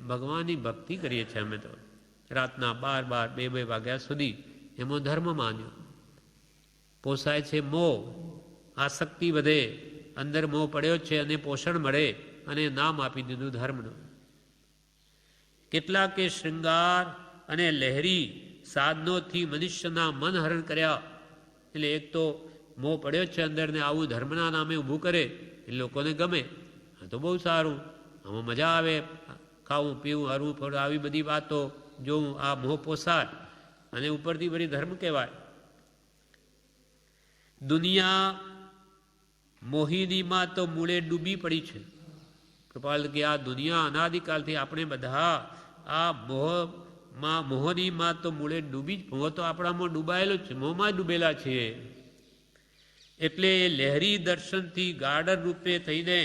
ભગવાનની ભક્તિ કરીએ છીએ અમે તો રાતના 12, 2 વાગ્યા સુધી. એમાં ધર્મ માન્યો. પોસાય છે મોહ, આસક્તિ વધે, અંદર મોહ પડ્યો છે અને પોષણ મળે અને નામ આપી દીધું ધર્મનું. કેટલાકે શૃંગાર અને લહેરી સાધનોથી મનુષ્યના મન હરણ કર્યા. એટલે એક તો મોહ પડ્યો છે અંદર ને આવું ધર્મના નામે ઊભું કરે એ લોકોને ગમે, આ તો બહુ સારું, આમાં મજા આવે, ખાવું પીવું હરવું ફરવું આવી બધી વાતો જોવું, આ મોહ પોસાય અને ઉપરથી બધી ધર્મ કહેવાય. દુનિયા મોહિનીમાં તો મૂળે ડૂબી પડી છે. કૃપાલ કે આ દુનિયા અનાદિકાલથી આપણે બધા આ મોહનીમાં તો મૂળે ડૂબી જ, મોહ તો આપણામાં ડૂબાયેલો છે, મોહમાં ડૂબેલા છીએ. એટલે એ લહેરી દર્શનથી ગાર્ડર રૂપે થઈને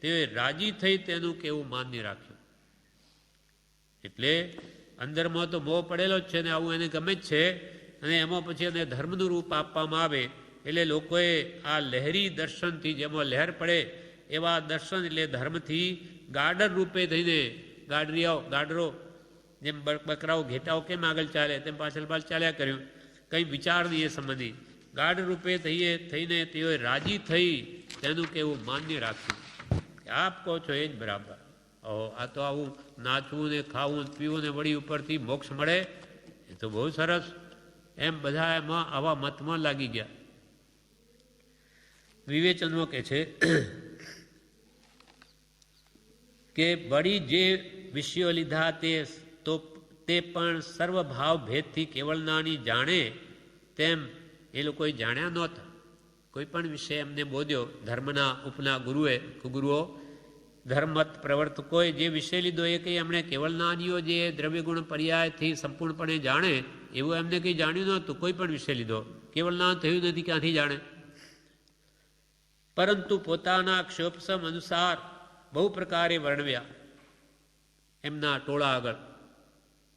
તે રાજી થઈ તેનું કેવું માન્ય રાખ્યું. એટલે અંદરમાં તો મોહ પડેલો જ છે ને આવું એને ગમે જ છે, અને એમાં પછી એને ધર્મનું રૂપ આપવામાં આવે. એટલે લોકોએ આ લહેરી દર્શનથી, જેમાં લહેર પડે એવા દર્શન એટલે ધર્મથી ગાર્ડર રૂપે થઈને, ગાડરો જેમ બકરાઓ ઘેટાઓ કેમ આગળ ચાલે તેમ પાછળ ચાલ્યા કર્યું, કંઈ વિચાર નહીં એ સંબંધી. ગાઢ રૂપે થઈને તેઓએ રાજી થઈ તેનું કેવું માન્ય રાખ્યું. આપ કહો છો એ જ બરાબર. આ તો આવું નાચવું ને ખાવું પીવું ને વળી ઉપરથી મોક્ષ મળે એ તો બહુ સરસ, એમ બધા એમાં આવા મતમાં લાગી ગયા. વિવેચનમાં કહે છે કે વળી જે વિષયો લીધા તે પણ સર્વભાવ ભેદથી કેવળનાની જાણે તેમ એ લોકોએ જાણ્યા નહોતા. કોઈ પણ વિષય એમને બોધ્યો ધર્મના ઉપના ગુરુઓ ધર્મમત પ્રવર્તકોએ જે વિષય લીધો એ કંઈ એમણે કેવળનાનીઓ જે દ્રવ્યગુણ પર્યાયથી સંપૂર્ણપણે જાણે એવું એમને કંઈ જાણ્યું નહોતું. કોઈ પણ વિષય લીધો કેવળનાન થયું નથી, ક્યાંથી જાણે? પરંતુ પોતાના ક્ષોપસમ અનુસાર બહુ પ્રકારે વર્ણવ્યા. એમના ટોળા આગળ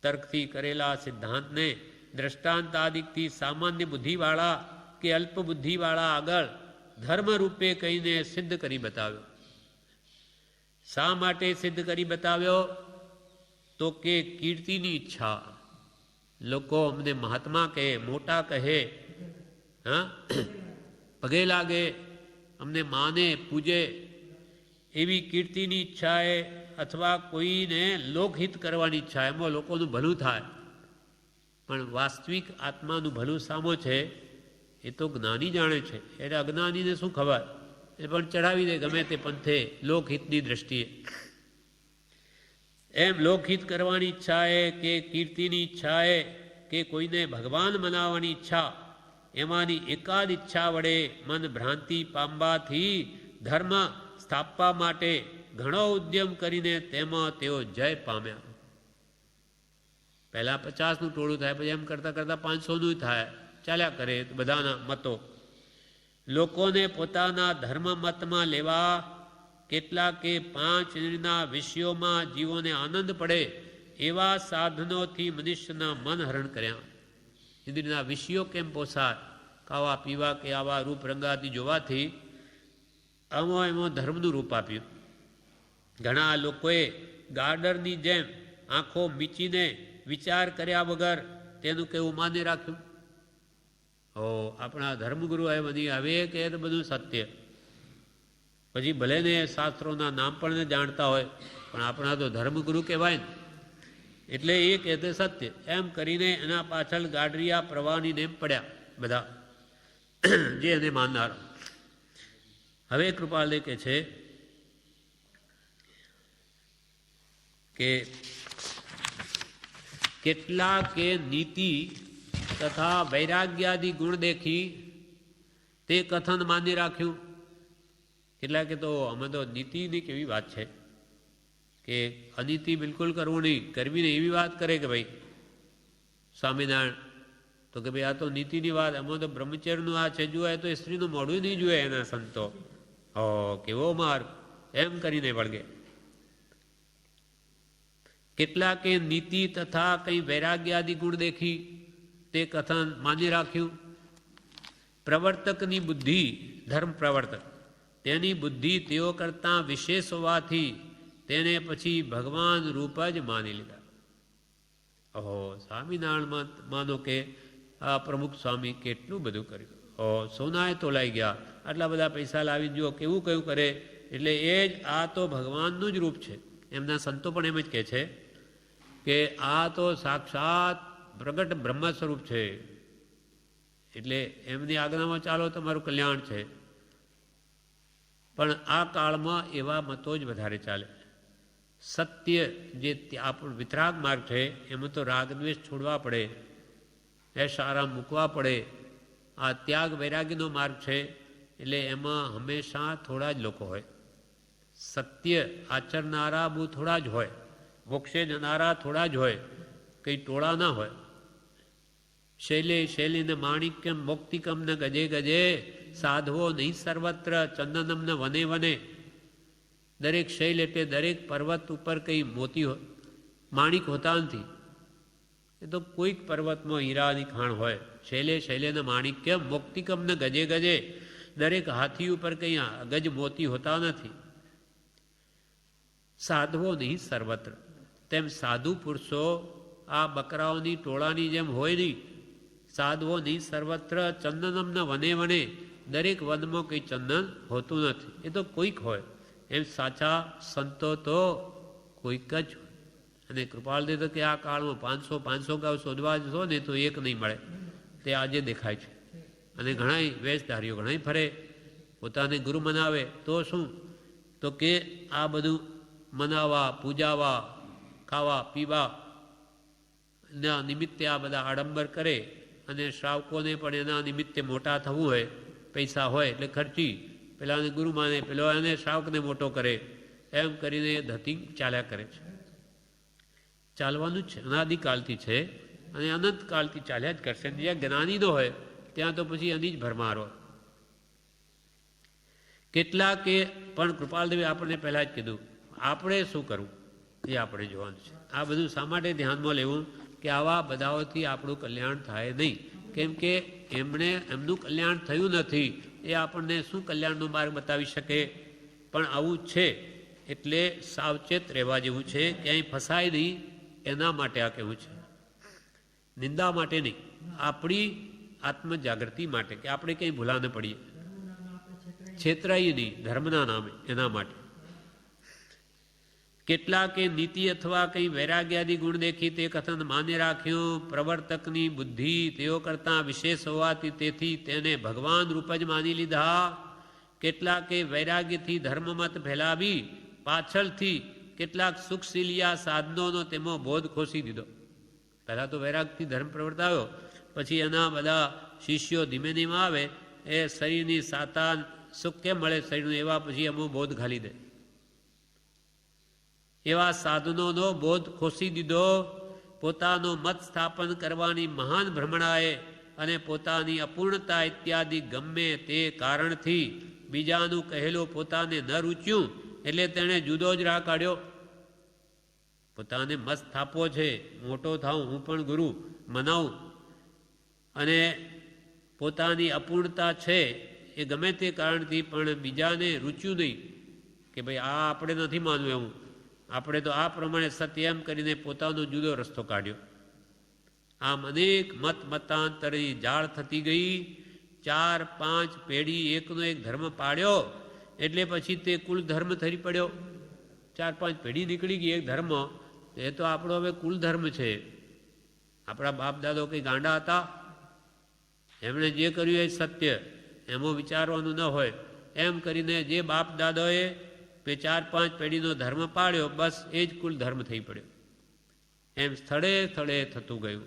તર્કથી કરેલા સિદ્ધાંતને દ્રષ્ટાંત આદિકથી સામાન્ય બુદ્ધિવાળા કે અલ્પ બુદ્ધિવાળા આગળ ધર્મ રૂપે કહીને સિદ્ધ કરી બતાવ્યો. શા માટે સિદ્ધ કરી બતાવ્યો? તો કે કીર્તિની ઈચ્છા. લોકો અમને મહાત્મા કહે, મોટા કહે, હા, પગે લાગે, અમને માને, પૂજે, એવી કીર્તિની ઈચ્છાએ અથવા કોઈને લોકહિત કરવાની ઈચ્છા, એમાં લોકોનું ભલું થાય. પણ વાસ્તવિક આત્માનું ભલું સામો છે એ તો જ્ઞાની જાણે છે. એટલે અજ્ઞાનીને શું ખબર? એ પણ ચડાવી દે ગમે તે પંથે લોકહિતની દ્રષ્ટિએ. એમ લોકહિત કરવાની ઈચ્છાએ કે કીર્તિની ઈચ્છાએ કે કોઈને ભગવાન મનાવવાની ઈચ્છા, એમાંની એકાદ ઈચ્છા વડે મન ભ્રાંતિ પામવાથી ધર્મ સ્થાપવા માટે ઘણો ઉદ્યમ કરીને તેમાં તેઓ જય પામ્યા. પહેલાં 50નું ટોળું થાય, પછી એમ કરતાં કરતાં 500નું થાય, ચાલ્યા કરે બધાના મતો. લોકોને પોતાના ધર્મ મતમાં લેવા કેટલાકે 5 ઇન્દ્રિયના વિષયોમાં જીવોને આનંદ પડે એવા સાધનોથી મનુષ્યના મન હરણ કર્યા. ઇન્દ્રિયના વિષયો કેમ પોસાય? ખાવા પીવા કે આવા રૂપ રંગાથી જોવાથી એમાં ધર્મનું રૂપ આપ્યું. ઘણા લોકોએ ગાર્ડરની જેમ આંખો મીચીને વિચાર કર્યા વગર તેનું કેવું માની રાખ્યું. આપણા ધર્મગુરુ એ બધી આવે કે તો બધું સત્ય. પછી ભલે ને શાસ્ત્રોના નામ પણ જાણતા હોય, પણ આપણા તો ધર્મગુરુ કહેવાય ને, એટલે એ કહેતે સત્ય. એમ કરીને એના પાછળ ગાડરિયા પ્રવાહની નેમ પડ્યા બધા જે એને માનનાર. હવે કૃપાલદેવ કહે છે કે કેટલાકે નીતિ તથા વૈરાગ્યાદિ ગુણ દેખી તે કથન માની રાખ્યું. કેટલાકે તો અમે તો નીતિની કેવી વાત છે કે અનીતિ બિલકુલ કરવું નહીં, કરવી નહીં એવી વાત કરે કે ભાઈ સ્વામિનારાયણ તો કે ભાઈ આ તો નીતિની વાત, એમાં તો બ્રહ્મચર્યનું આ છે, જુએ તો સ્ત્રીનું મોઢું નહીં જુએ એના સંતો. કેવો માર્ગ, એમ કરીને વળગે. કેટલાકે નીતિ તથા કંઈ વૈરાગ્યાદિ ગુણ દેખી તે કથન માની રાખ્યું. પ્રવર્તકની બુદ્ધિ, ધર્મ પ્રવર્તક, તેની બુદ્ધિ તેઓ કરતાં વિશેષ હોવાથી તેને પછી ભગવાન રૂપ જ માની લીધા. સ્વામિનારાયણ માનો કે આ પ્રમુખ સ્વામી કેટલું બધું કર્યું, સોનાએ તોલાઈ ગયા, આટલા બધા પૈસા લાવી જુઓ કેવું કયું કરે, એટલે એ જ આ તો ભગવાનનું જ રૂપ છે. એમના સંતો પણ એમ જ કહે છે કે આ તો સાક્ષાત પ્રગટ બ્રહ્મ સ્વરૂપ છે, એટલે એમની આજ્ઞામાં ચાલો તમારું કલ્યાણ છે. પણ આ કાળમાં એવા મતો જ વધારે ચાલે. સત્ય જે આપણો વિતરાગ માર્ગ છે એમાં તો રાગદ્વેષ છોડવા પડે, એશ આરામ મૂકવા પડે. આ ત્યાગ વૈરાગ્યનો માર્ગ છે, એટલે એમાં હંમેશા થોડા જ લોકો હોય. સત્ય આચરનારા બહુ થોડા જ હોય, મોક્ષે જનારા થોડા જ હોય, કંઈ ટોળા ના હોય. શૈલે શૈલીને માણિક્યમ મોક્તિકમ ન ગજે ગજે, સાધવો નહીં સર્વત્ર ચંદનમ ન વને વને. દરેક શૈલ એટલે દરેક પર્વત ઉપર કંઈ મોતી માણિક હોતા નથી. એ તો કોઈક પર્વતમાં હીરાની ખાણ હોય. શૈલે શૈલેને માણિક્યમ મોક્તિકમ ન ગજે ગજે, દરેક હાથી ઉપર કંઈ ગજ મોતી હોતા નથી. સાધવો નહીં સર્વત્ર, તેમ સાધુ પુરુષો આ બકરાઓની ટોળાની જેમ હોય નહીં. સાધવો નહીં સર્વત્ર ચંદનમ ન વને વને, દરેક વનમાં કંઈ ચંદન હોતું નથી, એ તો કોઈક હોય. એમ સાચા સંતો તો કોઈક જ હોય. અને કૃપાલદેવ તો કે આ કાળમાં 500 ગાવ શોધવા જશો ને તો એક નહીં મળે, તે આજે દેખાય છે. અને ઘણાય વેશધારીઓ ઘણાય ફરે, પોતાને ગુરુ મનાવે તો શું, તો કે આ બધું મનાવવા, પૂજાવા, ખાવા પીવા ના નિમિત્તે આ બધા આડંબર કરે. અને શ્રાવકોને પણ એના નિમિત્તે મોટા થવું હોય, પૈસા હોય એટલે ખર્ચી, પેલાને ગુરુ માને, પેલો એને શ્રાવકને મોટો કરે, એમ કરીને ધતિંગ ચાલ્યા કરે છે. ચાલવાનું જ છે, અનાદિકાલથી છે અને અનંતકાલથી ચાલ્યા જ કરશે. જ્યાં જ્ઞાની ન હોય ત્યાં તો પછી એની જ ભરમાર હોય. કેટલાકે પણ કૃપાલદેવે આપણને પહેલાં જ કીધું, આપણે શું કરવું એ આપણે જોવાનું છે. આ બધું શા માટે ધ્યાનમાં લેવું કે આવા બધાઓથી આપણું કલ્યાણ થાય નહીં. કેમ કે એમનું કલ્યાણ થયું નથી, એ આપણને શું કલ્યાણનો માર્ગ બતાવી શકે? પણ આવું છે એટલે સાવચેત રહેવા જેવું છે, ક્યાંય ફસાય નહીં એના માટે આ કહેવું છે. નિંદા માટે નહીં, આપણી આત્મજાગૃતિ માટે, કે આપણે કંઈ ભૂલા ન પડીએ, છેતરાઈએ નહીં ધર્મના નામે, એના માટે. કેટલાકે નીતિ અથવા કંઈ વૈરાગ્યાદી ગુણ દેખી તે કથન માન્ય રાખ્યું. પ્રવર્તકની બુદ્ધિ તેઓ કરતાં વિશેષ હોવાથી તેથી તેને ભગવાન રૂપ જ માની લીધા. કેટલાકે વૈરાગ્યથી ધર્મમત ફેલાવી પાછળથી કેટલાક સુખશીલિયા સાધનોનો તેમાં બોધ ખોસી દીધો. પહેલાં તો વૈરાગથી ધર્મ પ્રવર્તાવ્યો, પછી એના બધા શિષ્યો ધીમે ધીમે આવે, એ શરીરની સાતા સુખ કેમ મળે શરીરનું, એવા પછી એમાં બોધ ઘાલી દે. એવા સાધનોનો બોધ ખોસી દીધો. પોતાનો મત સ્થાપન કરવાની મહાન ભ્રમણાએ અને પોતાની અપૂર્ણતા ઇત્યાદિ ગમે તે કારણથી બીજાનું કહેલું પોતાને ન રૂચ્યું, એટલે તેણે જુદો જ રાહ કાઢ્યો. પોતાને મત સ્થાપવો છે, મોટો થાઉં, હું પણ ગુરુ મનાવું, અને પોતાની અપૂર્ણતા છે એ ગમે તે કારણથી પણ બીજાને રૂચ્યું નહીં કે ભાઈ આ આપણે નથી માનવું, એવું આપણે તો આ પ્રમાણે સત્ય એમ કરીને પોતાનો જુદો રસ્તો કાઢ્યો. આમ અનેક મતાંતરની જાળ થતી ગઈ. 4-5 પેઢી એકનો એક ધર્મ પાડ્યો એટલે પછી તે કુલ ધર્મ થઈ પડ્યો. 4-5 પેઢી નીકળી ગઈ એક ધર્મ, એ તો આપણો હવે કુલ ધર્મ છે. આપણા બાપ દાદો કંઈ ગાંડા હતા? એમણે જે કર્યું એ સત્ય, એમાં વિચારવાનું ન હોય. એમ કરીને જે બાપ દાદાએ 4-5 પેઢીનો ધર્મ પાડ્યો, બસ એ જ કુલ ધર્મ થઈ પડ્યો. એમ સ્થળે સ્થળે થતું ગયું.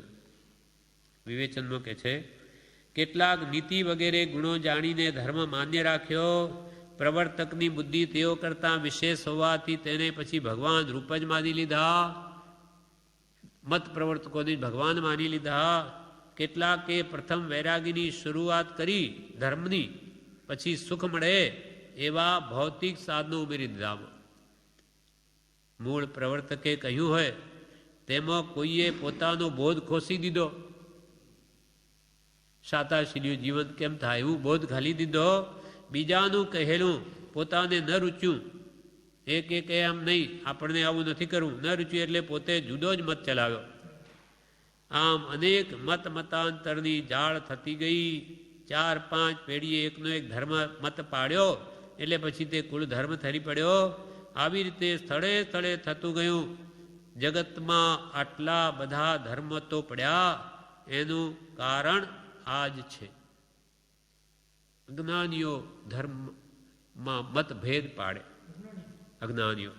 વિવેચનમાં કહે છે, કેટલાક નીતિ વગેરે ગુણો જાણીને ધર્મ માન્ય રાખ્યો. પ્રવર્તકની બુદ્ધિ તેઓ કરતાં વિશેષ હોવાથી તેને પછી ભગવાન રૂપ જ માની લીધા. મત પ્રવર્તકોને ભગવાન માની લીધા. કેટલાકે પ્રથમ વૈરાગીની શરૂઆત કરી ધર્મની, પછી સુખ મળે એવા ભૌતિક સાધનો ઉમેરી દીધા. મૂળ પ્રવર્તકે કહ્યું હોય તેમાં કોઈએ પોતાનો બોધ ખોસી દીધો. શાતાશીલ્યું જીવન કેમ થાય એવું બોધ ઘાલી દીધો. બીજાનું કહેલું પોતાને ન રૂચ્યું, એક એમ નહીં આપણને આવું નથી કરવું, ન રૂચ્યું એટલે પોતે જુદો જ મત ચલાવ્યો. આમ અનેક મતાંતરની જાળ થતી ગઈ. 4-5 પેઢીએ એકનો એક ધર્મ મત પાડ્યો એટલે પછી તે કુલ ધર્મ થઈ પડ્યો. આવી રીતે સ્થળે સ્થળે થતું ગયું. જગતમાં આટલા બધા ધર્મ તો પડ્યા, એનું કારણ આ જ છે. અજ્ઞાનીઓ ધર્મમાં મતભેદ પાડે. અજ્ઞાનીઓ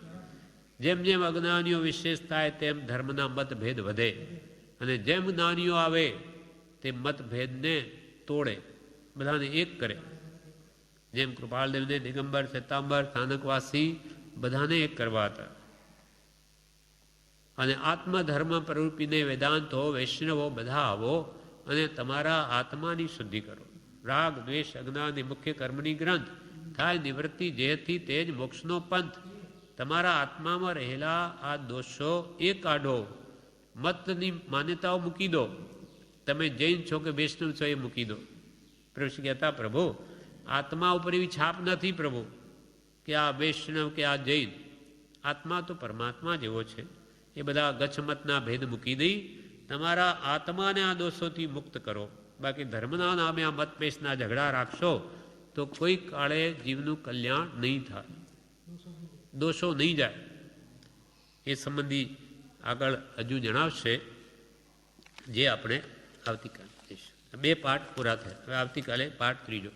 જેમ જેમ અજ્ઞાનીઓ વિશેષ થાય તેમ ધર્મના મતભેદ વધે, અને જેમ જ્ઞાનીઓ આવે તે મતભેદને તોડે, બધાને એક કરે. જેમ કૃપાલદેવને દિગંબર, શ્વેતાંબર, સ્થાનકવાસી બધાને એક કરવા હતા. અને આત્મધર્મ પ્રરૂપીને વેદાંતો, વૈષ્ણવો બધા આવો અને તમારા આત્માની શુદ્ધિ કરો. રાગ, દ્વેષ, અજ્ઞાન એ મુખ્ય કર્મની ગ્રંથ થાય નિવૃત્તિ, જેથી તે જ મોક્ષનો પંથ. તમારા આત્મામાં રહેલા આ દોષો એ કાઢો. મતની માન્યતાઓ મૂકી દો. તમે જૈન છો કે વૈષ્ણવ છો એ મૂકી દો. પ્રભુ કહેતા, પ્રભુ આત્મા ઉપર એવી છાપ નથી પ્રભુ કે આ વૈષ્ણવ કે આ જૈન. આત્મા તો પરમાત્મા જેવો છે. એ બધા ગચ્છમતના ભેદ મૂકી દઈ તમારા આત્માને આ દોષોથી મુક્ત કરો. બાકી ધર્મના નામે આ મતપેશના ઝઘડા રાખશો તો કોઈ કાળે જીવનું કલ્યાણ નહીં થાય, દોષો નહીં જાય. એ સંબંધી આગળ હજુ જણાવશે, જે આપણે આવતીકાલે જઈશું. 2 પાઠ પૂરા થયા. હવે આવતીકાલે પાઠ 3.